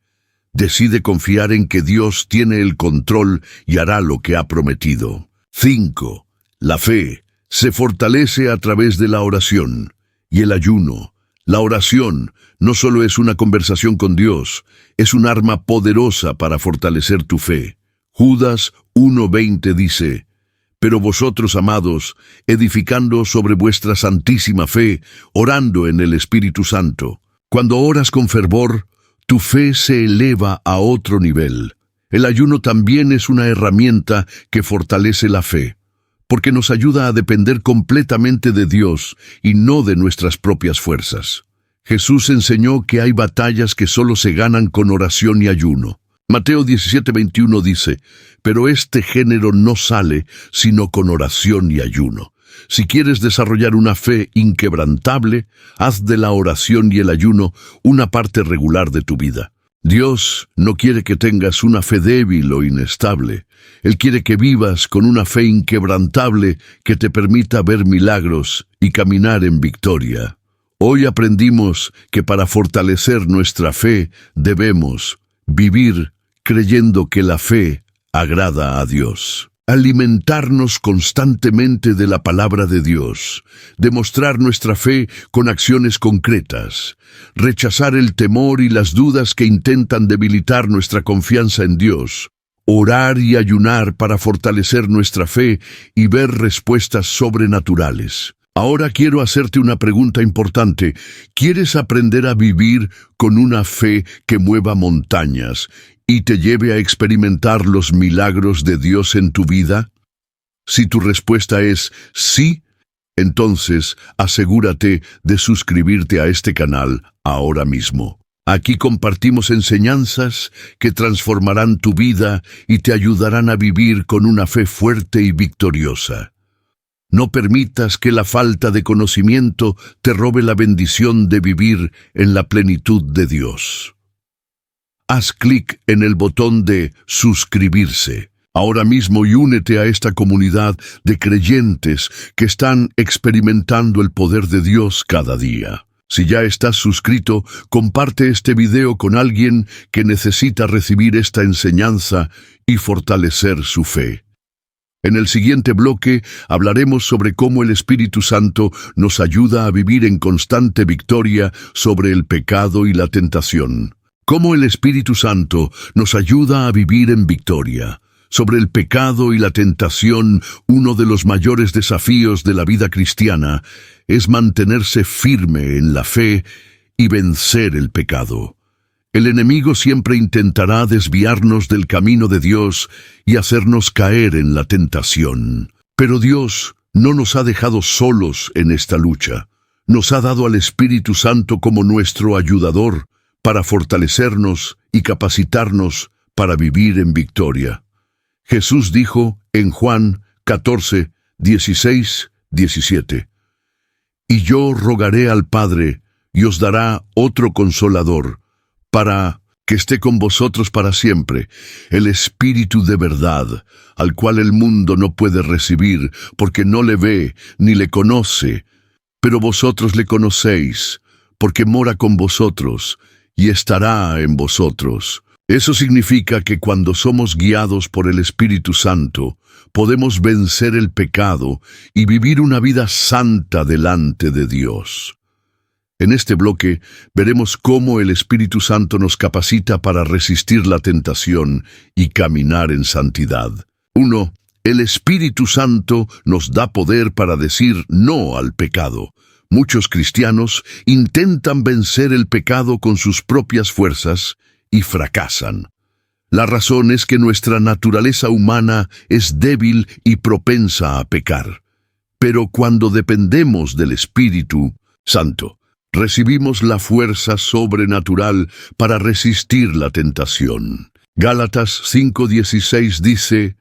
Decide confiar en que Dios tiene el control y hará lo que ha prometido. 5. La fe se fortalece a través de la oración y el ayuno. La oración no solo es una conversación con Dios, es un arma poderosa para fortalecer tu fe. Judas 1:20 dice, pero vosotros, amados, edificando sobre vuestra santísima fe, orando en el Espíritu Santo. Cuando oras con fervor, tu fe se eleva a otro nivel. El ayuno también es una herramienta que fortalece la fe, porque nos ayuda a depender completamente de Dios y no de nuestras propias fuerzas. Jesús enseñó que hay batallas que solo se ganan con oración y ayuno. Mateo 17:21 dice, pero este género no sale sino con oración y ayuno. Si quieres desarrollar una fe inquebrantable, haz de la oración y el ayuno una parte regular de tu vida. Dios no quiere que tengas una fe débil o inestable. Él quiere que vivas con una fe inquebrantable que te permita ver milagros y caminar en victoria. Hoy aprendimos que para fortalecer nuestra fe debemos vivir creyendo que la fe agrada a Dios. Alimentarnos constantemente de la palabra de Dios, demostrar nuestra fe con acciones concretas, rechazar el temor y las dudas que intentan debilitar nuestra confianza en Dios, orar y ayunar para fortalecer nuestra fe y ver respuestas sobrenaturales. Ahora quiero hacerte una pregunta importante. ¿Quieres aprender a vivir con una fe que mueva montañas y te lleve a experimentar los milagros de Dios en tu vida? Si tu respuesta es sí, entonces asegúrate de suscribirte a este canal ahora mismo. Aquí compartimos enseñanzas que transformarán tu vida y te ayudarán a vivir con una fe fuerte y victoriosa. No permitas que la falta de conocimiento te robe la bendición de vivir en la plenitud de Dios. Haz clic en el botón de suscribirse ahora mismo y únete a esta comunidad de creyentes que están experimentando el poder de Dios cada día. Si ya estás suscrito, comparte este video con alguien que necesita recibir esta enseñanza y fortalecer su fe. En el siguiente bloque hablaremos sobre cómo el Espíritu Santo nos ayuda a vivir en constante victoria sobre el pecado y la tentación. Cómo el Espíritu Santo nos ayuda a vivir en victoria sobre el pecado y la tentación. Uno de los mayores desafíos de la vida cristiana es mantenerse firme en la fe y vencer el pecado. El enemigo siempre intentará desviarnos del camino de Dios y hacernos caer en la tentación. Pero Dios no nos ha dejado solos en esta lucha. Nos ha dado al Espíritu Santo como nuestro ayudador para fortalecernos y capacitarnos para vivir en victoria. Jesús dijo en Juan 14, 16, 17, «Y yo rogaré al Padre, y os dará otro Consolador, para que esté con vosotros para siempre, el Espíritu de verdad, al cual el mundo no puede recibir, porque no le ve ni le conoce, pero vosotros le conocéis, porque mora con vosotros y estará en vosotros». Eso significa que cuando somos guiados por el Espíritu Santo, podemos vencer el pecado y vivir una vida santa delante de Dios. En este bloque veremos cómo el Espíritu Santo nos capacita para resistir la tentación y caminar en santidad. 1. El Espíritu Santo nos da poder para decir no al pecado. Muchos cristianos intentan vencer el pecado con sus propias fuerzas y fracasan. La razón es que nuestra naturaleza humana es débil y propensa a pecar. Pero cuando dependemos del Espíritu Santo, recibimos la fuerza sobrenatural para resistir la tentación. Gálatas 5:16 dice,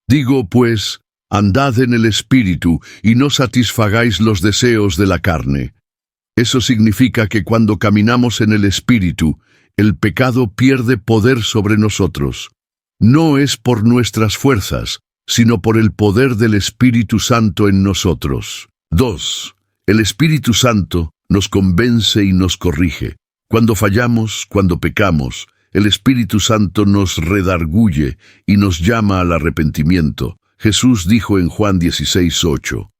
«Digo pues, andad en el Espíritu y no satisfagáis los deseos de la carne». Eso significa que cuando caminamos en el Espíritu, el pecado pierde poder sobre nosotros. No es por nuestras fuerzas, sino por el poder del Espíritu Santo en nosotros. 2. El Espíritu Santo nos convence y nos corrige. Cuando fallamos, cuando pecamos, el Espíritu Santo nos redarguye y nos llama al arrepentimiento. Jesús dijo en Juan 16:8,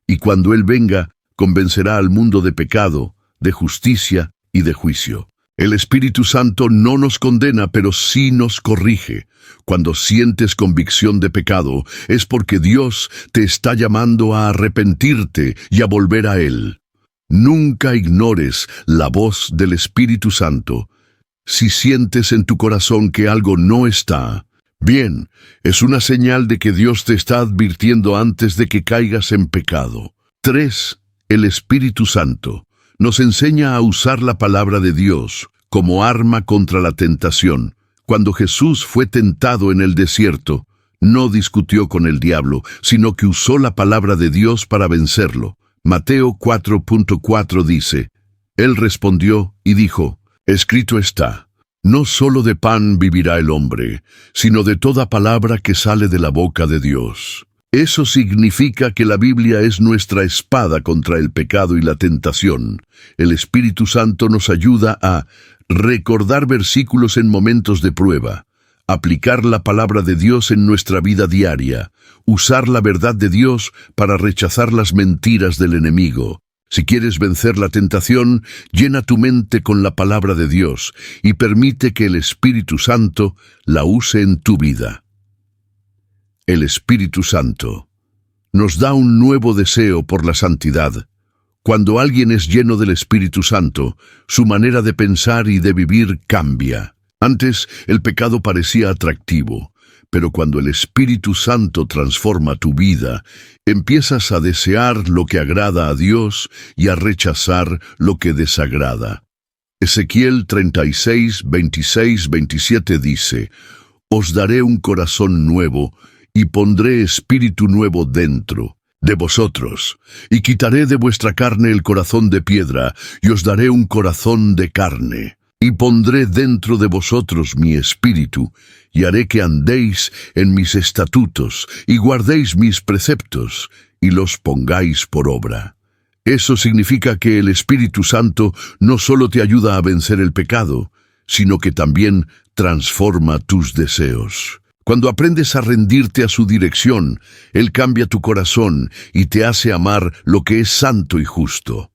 «Y cuando Él venga, convencerá al mundo de pecado, de justicia y de juicio». El Espíritu Santo no nos condena, pero sí nos corrige. Cuando sientes convicción de pecado, es porque Dios te está llamando a arrepentirte y a volver a Él. Nunca ignores la voz del Espíritu Santo. Si sientes en tu corazón que algo no está bien, es una señal de que Dios te está advirtiendo antes de que caigas en pecado. 3. El Espíritu Santo nos enseña a usar la palabra de Dios como arma contra la tentación. Cuando Jesús fue tentado en el desierto, no discutió con el diablo, sino que usó la palabra de Dios para vencerlo. Mateo 4:4 dice, «Él respondió y dijo, escrito está, no solo de pan vivirá el hombre, sino de toda palabra que sale de la boca de Dios». Eso significa que la Biblia es nuestra espada contra el pecado y la tentación. El Espíritu Santo nos ayuda a recordar versículos en momentos de prueba, aplicar la palabra de Dios en nuestra vida diaria, usar la verdad de Dios para rechazar las mentiras del enemigo. Si quieres vencer la tentación, llena tu mente con la palabra de Dios y permite que el Espíritu Santo la use en tu vida. El Espíritu Santo nos da un nuevo deseo por la santidad. Cuando alguien es lleno del Espíritu Santo, su manera de pensar y de vivir cambia. Antes, el pecado parecía atractivo, pero cuando el Espíritu Santo transforma tu vida, empiezas a desear lo que agrada a Dios y a rechazar lo que desagrada. Ezequiel 36, 26, 27 dice, «Os daré un corazón nuevo, y pondré espíritu nuevo dentro de vosotros, y quitaré de vuestra carne el corazón de piedra, y os daré un corazón de carne. Y pondré dentro de vosotros mi espíritu, y haré que andéis en mis estatutos, y guardéis mis preceptos, y los pongáis por obra». Eso significa que el Espíritu Santo no solo te ayuda a vencer el pecado, sino que también transforma tus deseos. Cuando aprendes a rendirte a su dirección, Él cambia tu corazón y te hace amar lo que es santo y justo.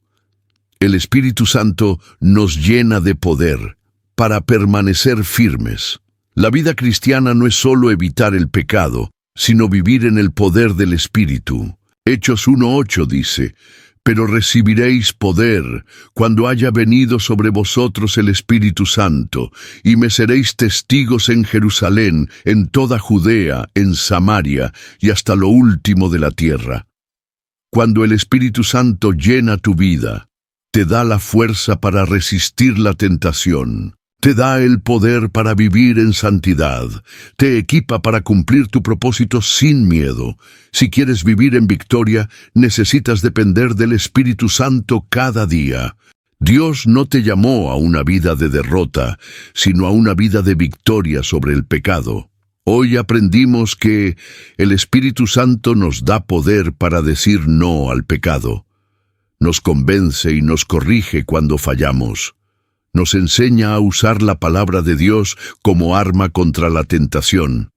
El Espíritu Santo nos llena de poder para permanecer firmes. La vida cristiana no es solo evitar el pecado, sino vivir en el poder del Espíritu. Hechos 1:8 dice, «Pero recibiréis poder cuando haya venido sobre vosotros el Espíritu Santo, y me seréis testigos en Jerusalén, en toda Judea, en Samaria, y hasta lo último de la tierra». Cuando el Espíritu Santo llena tu vida, te da la fuerza para resistir la tentación. Te da el poder para vivir en santidad. Te equipa para cumplir tu propósito sin miedo. Si quieres vivir en victoria, necesitas depender del Espíritu Santo cada día. Dios no te llamó a una vida de derrota, sino a una vida de victoria sobre el pecado. Hoy aprendimos que el Espíritu Santo nos da poder para decir no al pecado. Nos convence y nos corrige cuando fallamos. Nos enseña a usar la palabra de Dios como arma contra la tentación.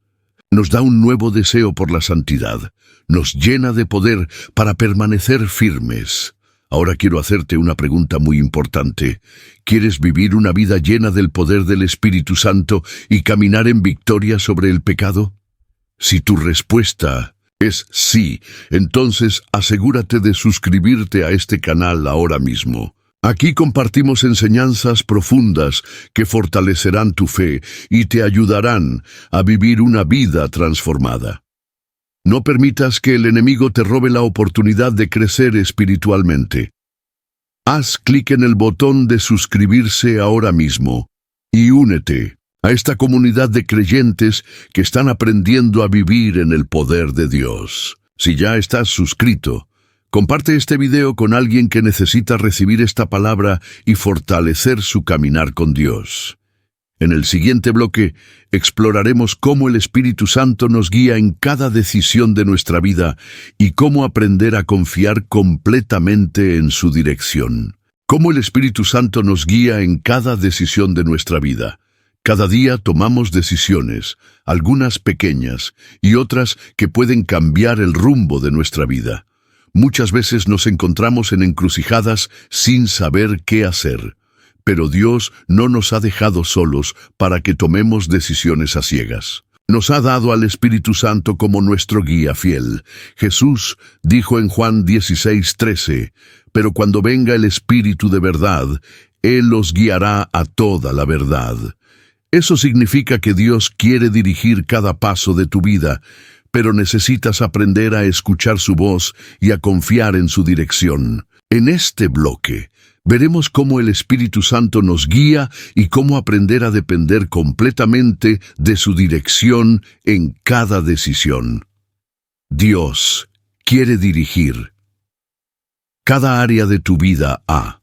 Nos da un nuevo deseo por la santidad. Nos llena de poder para permanecer firmes. Ahora quiero hacerte una pregunta muy importante. ¿Quieres vivir una vida llena del poder del Espíritu Santo y caminar en victoria sobre el pecado? Si tu respuesta es sí, entonces asegúrate de suscribirte a este canal ahora mismo. Aquí compartimos enseñanzas profundas que fortalecerán tu fe y te ayudarán a vivir una vida transformada. No permitas que el enemigo te robe la oportunidad de crecer espiritualmente. Haz clic en el botón de suscribirse ahora mismo y únete a esta comunidad de creyentes que están aprendiendo a vivir en el poder de Dios. Si ya estás suscrito, comparte este video con alguien que necesita recibir esta palabra y fortalecer su caminar con Dios. En el siguiente bloque, exploraremos cómo el Espíritu Santo nos guía en cada decisión de nuestra vida y cómo aprender a confiar completamente en su dirección. Cómo el Espíritu Santo nos guía en cada decisión de nuestra vida. Cada día tomamos decisiones, algunas pequeñas y otras que pueden cambiar el rumbo de nuestra vida. Muchas veces nos encontramos en encrucijadas sin saber qué hacer. Pero Dios no nos ha dejado solos para que tomemos decisiones a ciegas. Nos ha dado al Espíritu Santo como nuestro guía fiel. Jesús dijo en Juan 16:13, «Pero cuando venga el Espíritu de verdad, Él los guiará a toda la verdad». Eso significa que Dios quiere dirigir cada paso de tu vida, pero necesitas aprender a escuchar su voz y a confiar en su dirección. En este bloque, veremos cómo el Espíritu Santo nos guía y cómo aprender a depender completamente de su dirección en cada decisión. Dios quiere dirigir cada área de tu vida a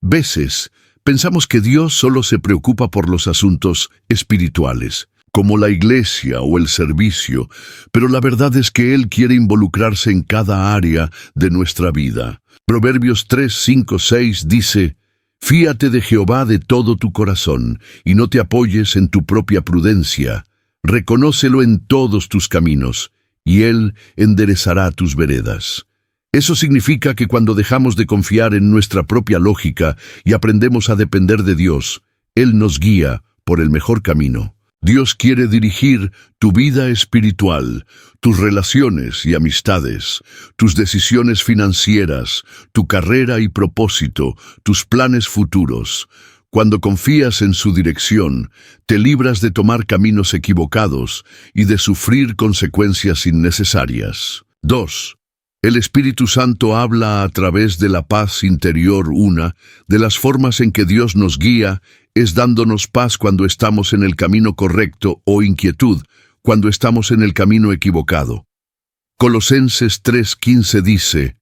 veces pensamos que Dios solo se preocupa por los asuntos espirituales, como la iglesia o el servicio, pero la verdad es que Él quiere involucrarse en cada área de nuestra vida. Proverbios 3:5-6 dice, «Fíate de Jehová de todo tu corazón, y no te apoyes en tu propia prudencia. Reconócelo en todos tus caminos, y Él enderezará tus veredas». Eso significa que cuando dejamos de confiar en nuestra propia lógica y aprendemos a depender de Dios, Él nos guía por el mejor camino. Dios quiere dirigir tu vida espiritual, tus relaciones y amistades, tus decisiones financieras, tu carrera y propósito, tus planes futuros. Cuando confías en su dirección, te libras de tomar caminos equivocados y de sufrir consecuencias innecesarias. 2. El Espíritu Santo habla a través de la paz interior. Una de las formas en que Dios nos guía es dándonos paz cuando estamos en el camino correcto o inquietud cuando estamos en el camino equivocado. Colosenses 3:15 dice,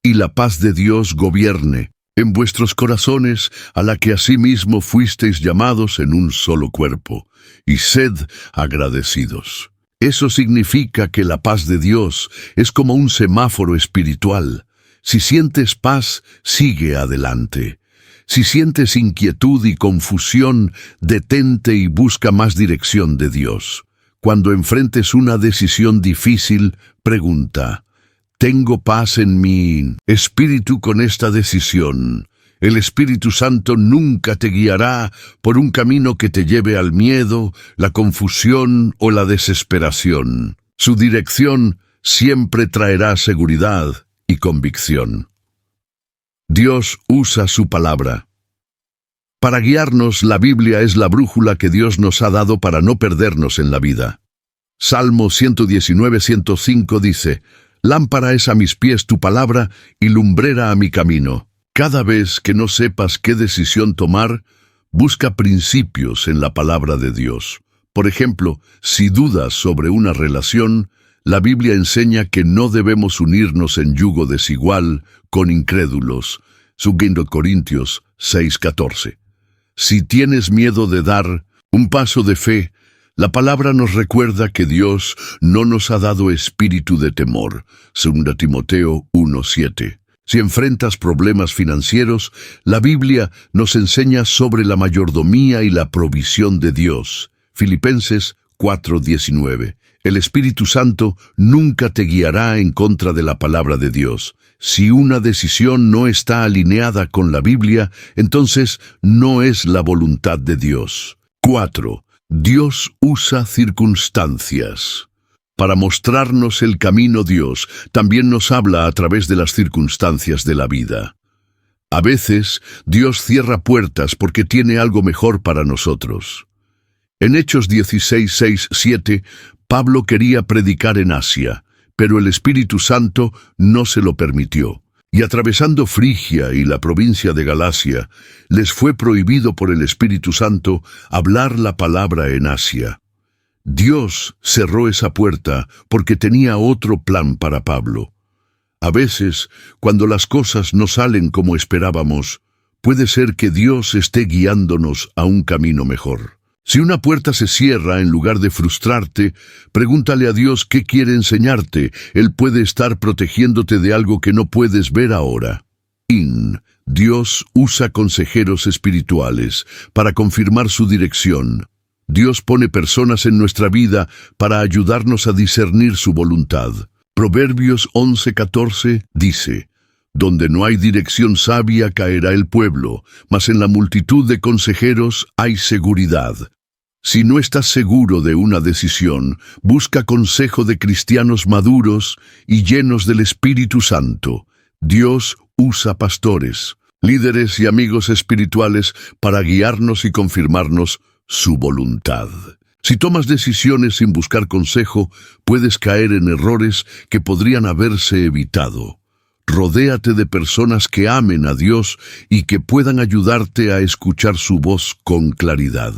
«Y la paz de Dios gobierne en vuestros corazones, a la que asimismo fuisteis llamados en un solo cuerpo, y sed agradecidos». Eso significa que la paz de Dios es como un semáforo espiritual. Si sientes paz, sigue adelante. Si sientes inquietud y confusión, detente y busca más dirección de Dios. Cuando enfrentes una decisión difícil, pregunta, ¿tengo paz en mi espíritu con esta decisión? El Espíritu Santo nunca te guiará por un camino que te lleve al miedo, la confusión o la desesperación. Su dirección siempre traerá seguridad y convicción. Dios usa su palabra. Para guiarnos, la Biblia es la brújula que Dios nos ha dado para no perdernos en la vida. Salmo 119:105 dice, «Lámpara es a mis pies tu palabra, y lumbrera a mi camino». Cada vez que no sepas qué decisión tomar, Busca principios en la palabra de Dios. Por ejemplo, si dudas sobre una relación, la Biblia enseña que no debemos unirnos en yugo desigual con incrédulos. 2 Corintios 6:14. Si tienes miedo de dar un paso de fe, la palabra nos recuerda que Dios no nos ha dado espíritu de temor. 2 Timoteo 1:7. Si enfrentas problemas financieros, la Biblia nos enseña sobre la mayordomía y la provisión de Dios. Filipenses 4:19. El Espíritu Santo nunca te guiará en contra de la palabra de Dios. Si una decisión no está alineada con la Biblia, entonces no es la voluntad de Dios. 4. Dios usa circunstancias. Para mostrarnos el camino, Dios también nos habla a través de las circunstancias de la vida. A veces, Dios cierra puertas porque tiene algo mejor para nosotros. En Hechos 16:6-7, Pablo quería predicar en Asia, pero el Espíritu Santo no se lo permitió. Y atravesando Frigia y la provincia de Galacia, les fue prohibido por el Espíritu Santo hablar la palabra en Asia. Dios cerró esa puerta porque tenía otro plan para Pablo. A veces, cuando las cosas no salen como esperábamos, puede ser que Dios esté guiándonos a un camino mejor. Si una puerta se cierra, en lugar de frustrarte, pregúntale a Dios qué quiere enseñarte. Él puede estar protegiéndote de algo que no puedes ver ahora. Dios usa consejeros espirituales para confirmar su dirección. Dios pone personas en nuestra vida para ayudarnos a discernir su voluntad. Proverbios 11:14 dice: Donde no hay dirección sabia caerá el pueblo, mas en la multitud de consejeros hay seguridad. Si no estás seguro de una decisión, busca consejo de cristianos maduros y llenos del Espíritu Santo. Dios usa pastores, líderes y amigos espirituales para guiarnos y confirmarnos su voluntad. Si tomas decisiones sin buscar consejo, puedes caer en errores que podrían haberse evitado. Rodéate de personas que amen a Dios y que puedan ayudarte a escuchar su voz con claridad.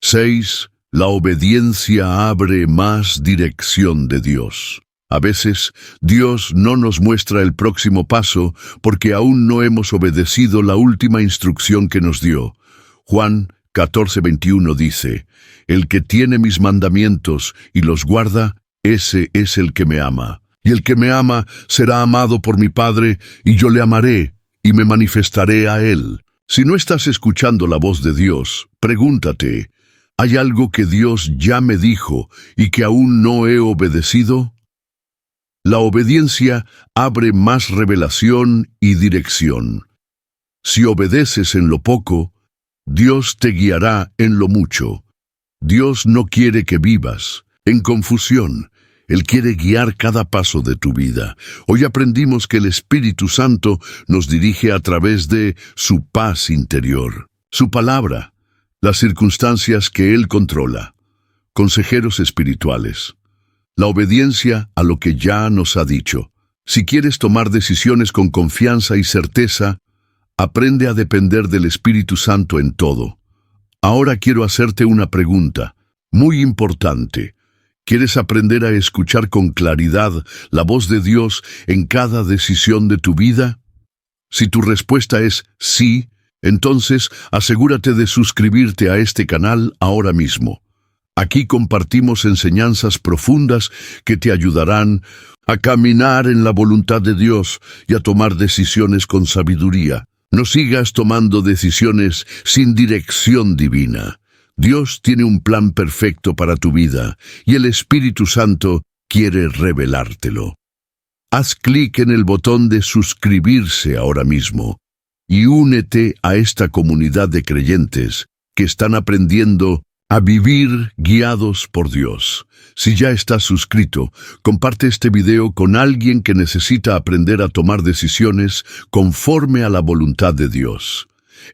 6. La obediencia abre más dirección de Dios. A veces, Dios no nos muestra el próximo paso porque aún no hemos obedecido la última instrucción que nos dio. Juan 14:21 dice: El que tiene mis mandamientos y los guarda, ese es el que me ama. Y el que me ama será amado por mi Padre, y yo le amaré, y me manifestaré a él. Si no estás escuchando la voz de Dios, pregúntate: ¿hay algo que Dios ya me dijo y que aún no he obedecido? La obediencia abre más revelación y dirección. Si obedeces en lo poco, Dios te guiará en lo mucho. Dios no quiere que vivas en confusión. Él quiere guiar cada paso de tu vida. Hoy aprendimos que el Espíritu Santo nos dirige a través de su paz interior, su palabra, las circunstancias que Él controla, consejeros espirituales, la obediencia a lo que ya nos ha dicho. Si quieres tomar decisiones con confianza y certeza, aprende a depender del Espíritu Santo en todo. Ahora quiero hacerte una pregunta muy importante. ¿Quieres aprender a escuchar con claridad la voz de Dios en cada decisión de tu vida? Si tu respuesta es sí, entonces asegúrate de suscribirte a este canal ahora mismo. Aquí compartimos enseñanzas profundas que te ayudarán a caminar en la voluntad de Dios y a tomar decisiones con sabiduría. No sigas tomando decisiones sin dirección divina. Dios tiene un plan perfecto para tu vida y el Espíritu Santo quiere revelártelo. Haz clic en el botón de suscribirse ahora mismo y únete a esta comunidad de creyentes que están aprendiendo a vivir guiados por Dios. Si ya estás suscrito, comparte este video con alguien que necesita aprender a tomar decisiones conforme a la voluntad de Dios.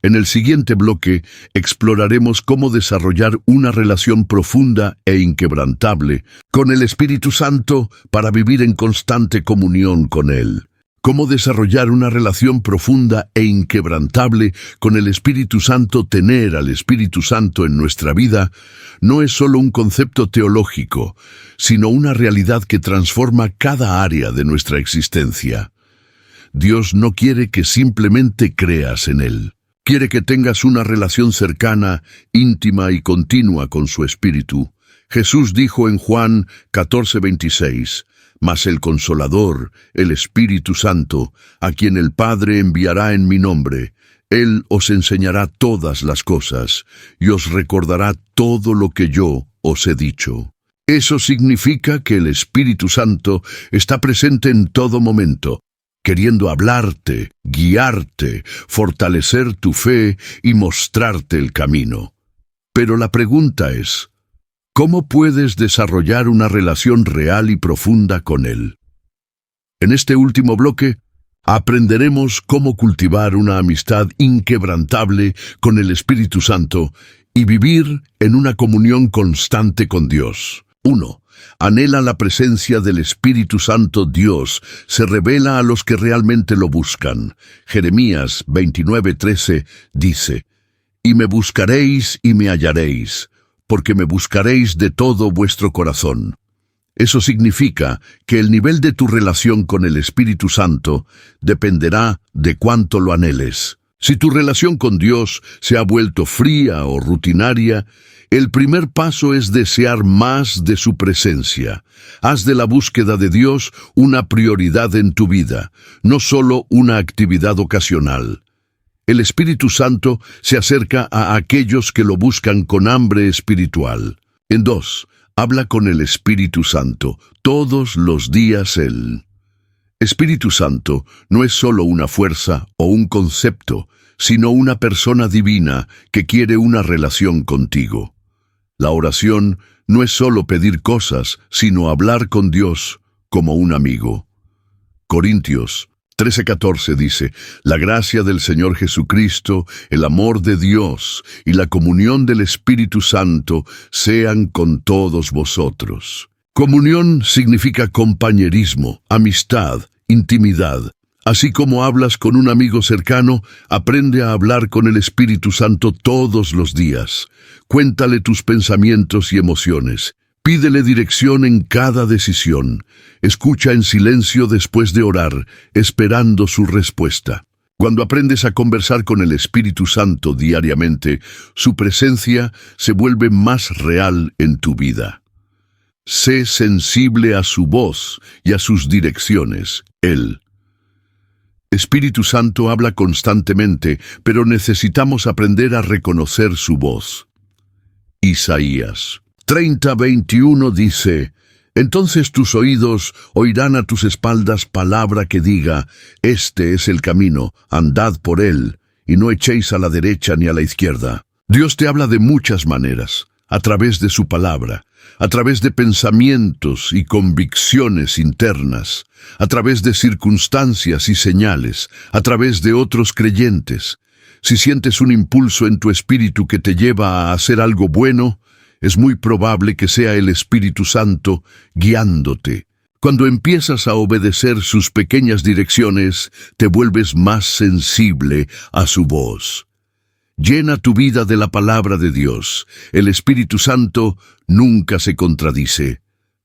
En el siguiente bloque exploraremos cómo desarrollar una relación profunda e inquebrantable con el Espíritu Santo para vivir en constante comunión con Él. cómo desarrollar una relación profunda e inquebrantable con el Espíritu Santo. Tener al Espíritu Santo en nuestra vida no es solo un concepto teológico, sino una realidad que transforma cada área de nuestra existencia. Dios no quiere que simplemente creas en Él. Quiere que tengas una relación cercana, íntima y continua con su Espíritu. Jesús dijo en Juan 14:26, «Mas el Consolador, el Espíritu Santo, a quien el Padre enviará en mi nombre, Él os enseñará todas las cosas y os recordará todo lo que yo os he dicho». Eso significa que el Espíritu Santo está presente en todo momento, queriendo hablarte, guiarte, fortalecer tu fe y mostrarte el camino. Pero la pregunta es, ¿cómo puedes desarrollar una relación real y profunda con Él? En este último bloque, aprenderemos cómo cultivar una amistad inquebrantable con el Espíritu Santo y vivir en una comunión constante con Dios. 1. Anhela la presencia del Espíritu Santo. Dios se revela a los que realmente lo buscan. Jeremías 29:13 dice, «Y me buscaréis y me hallaréis, porque me buscaréis de todo vuestro corazón». Eso significa que el nivel de tu relación con el Espíritu Santo dependerá de cuánto lo anheles. Si tu relación con Dios se ha vuelto fría o rutinaria, el primer paso es desear más de su presencia. Haz de la búsqueda de Dios una prioridad en tu vida, no solo una actividad ocasional. El Espíritu Santo se acerca a aquellos que lo buscan con hambre espiritual. 2. Habla con el Espíritu Santo todos los días. El Espíritu Santo no es solo una fuerza o un concepto, sino una persona divina que quiere una relación contigo. La oración no es solo pedir cosas, sino hablar con Dios como un amigo. Corintios 13:14 dice, «La gracia del Señor Jesucristo, el amor de Dios y la comunión del Espíritu Santo sean con todos vosotros». Comunión significa compañerismo, amistad, intimidad. Así como hablas con un amigo cercano, aprende a hablar con el Espíritu Santo todos los días. Cuéntale tus pensamientos y emociones. Pídele dirección en cada decisión. Escucha en silencio después de orar, esperando su respuesta. Cuando aprendes a conversar con el Espíritu Santo diariamente, su presencia se vuelve más real en tu vida. Sé sensible a su voz y a sus direcciones. El Espíritu Santo habla constantemente, pero necesitamos aprender a reconocer su voz. Isaías 30:21 dice, «Entonces tus oídos oirán a tus espaldas palabra que diga, este es el camino, andad por él, y no echéis a la derecha ni a la izquierda». Dios te habla de muchas maneras, a través de su palabra, a través de pensamientos y convicciones internas, a través de circunstancias y señales, a través de otros creyentes. Si sientes un impulso en tu espíritu que te lleva a hacer algo bueno, es muy probable que sea el Espíritu Santo guiándote. Cuando empiezas a obedecer sus pequeñas direcciones, te vuelves más sensible a su voz. Llena tu vida de la palabra de Dios. El Espíritu Santo nunca se contradice.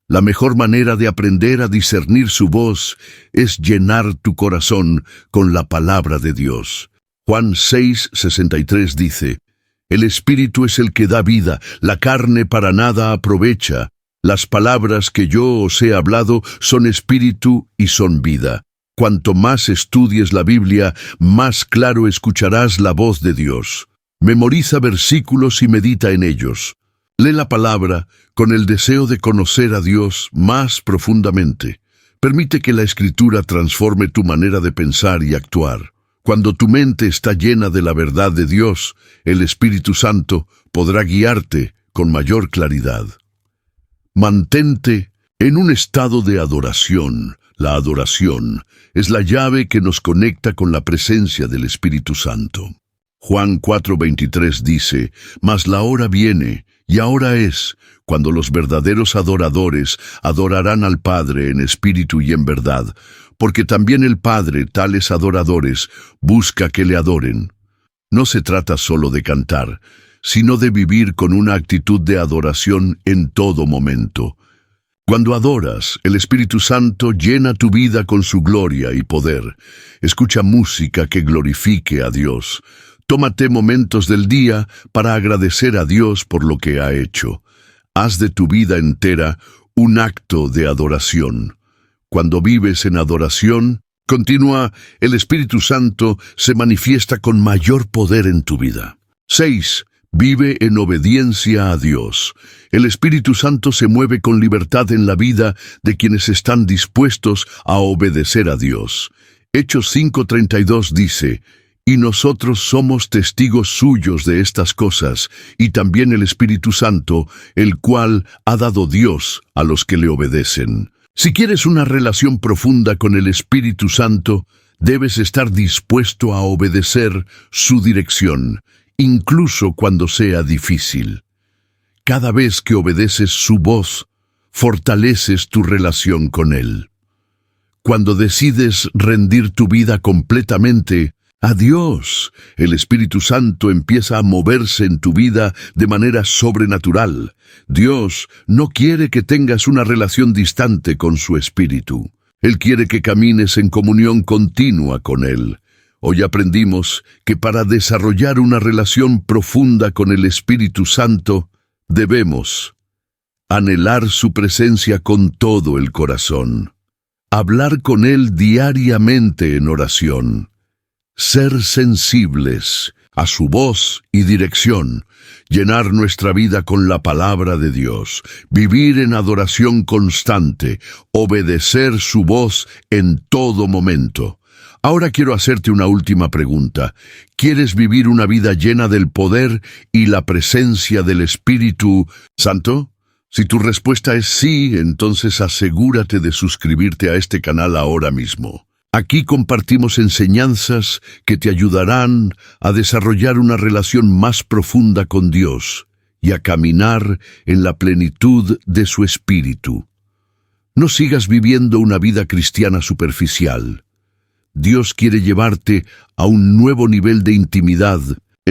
La mejor manera de aprender a discernir su voz es llenar tu corazón con la palabra de Dios. Juan 6:63 dice, «El Espíritu es el que da vida, la carne para nada aprovecha. Las palabras que yo os he hablado son espíritu y son vida». Cuanto más estudies la Biblia, más claro escucharás la voz de Dios. Memoriza versículos y medita en ellos. Lee la palabra con el deseo de conocer a Dios más profundamente. Permite que la Escritura transforme tu manera de pensar y actuar. Cuando tu mente está llena de la verdad de Dios, el Espíritu Santo podrá guiarte con mayor claridad. Mantente en un estado de adoración. La adoración es la llave que nos conecta con la presencia del Espíritu Santo. Juan 4:23 dice, «Mas la hora viene, y ahora es, cuando los verdaderos adoradores adorarán al Padre en espíritu y en verdad, porque también el Padre, tales adoradores, busca que le adoren. No se trata solo de cantar, sino de vivir con una actitud de adoración en todo momento. Cuando adoras, el Espíritu Santo llena tu vida con su gloria y poder. Escucha música que glorifique a Dios. Tómate momentos del día para agradecer a Dios por lo que ha hecho. Haz de tu vida entera un acto de adoración. Cuando vives en adoración continua, el Espíritu Santo se manifiesta con mayor poder en tu vida. 6. Vive en obediencia a Dios. El Espíritu Santo se mueve con libertad en la vida de quienes están dispuestos a obedecer a Dios. Hechos 5:32 dice: «Y nosotros somos testigos suyos de estas cosas, y también el Espíritu Santo, el cual ha dado Dios a los que le obedecen». Si quieres una relación profunda con el Espíritu Santo, debes estar dispuesto a obedecer su dirección, incluso cuando sea difícil. Cada vez que obedeces su voz, fortaleces tu relación con Él. Cuando decides rendir tu vida completamente a Dios, el Espíritu Santo empieza a moverse en tu vida de manera sobrenatural. Dios no quiere que tengas una relación distante con su Espíritu. Él quiere que camines en comunión continua con Él. Hoy aprendimos que para desarrollar una relación profunda con el Espíritu Santo, debemos anhelar su presencia con todo el corazón, hablar con Él diariamente en oración, ser sensibles a su voz y dirección, llenar nuestra vida con la palabra de Dios, vivir en adoración constante, obedecer su voz en todo momento. Ahora quiero hacerte una última pregunta. ¿Quieres vivir una vida llena del poder y la presencia del Espíritu Santo? Si tu respuesta es sí, entonces asegúrate de suscribirte a este canal ahora mismo. Aquí compartimos enseñanzas que te ayudarán a desarrollar una relación más profunda con Dios y a caminar en la plenitud de su Espíritu. No sigas viviendo una vida cristiana superficial. Dios quiere llevarte a un nuevo nivel de intimidad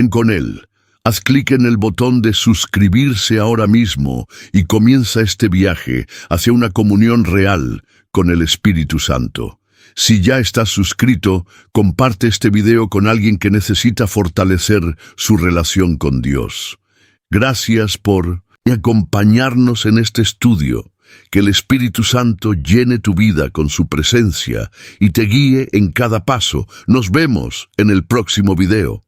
con Él. Haz clic en el botón de suscribirse ahora mismo y comienza este viaje hacia una comunión real con el Espíritu Santo. Si ya estás suscrito, comparte este video con alguien que necesita fortalecer su relación con Dios. Gracias por acompañarnos en este estudio. Que el Espíritu Santo llene tu vida con su presencia y te guíe en cada paso. Nos vemos en el próximo video.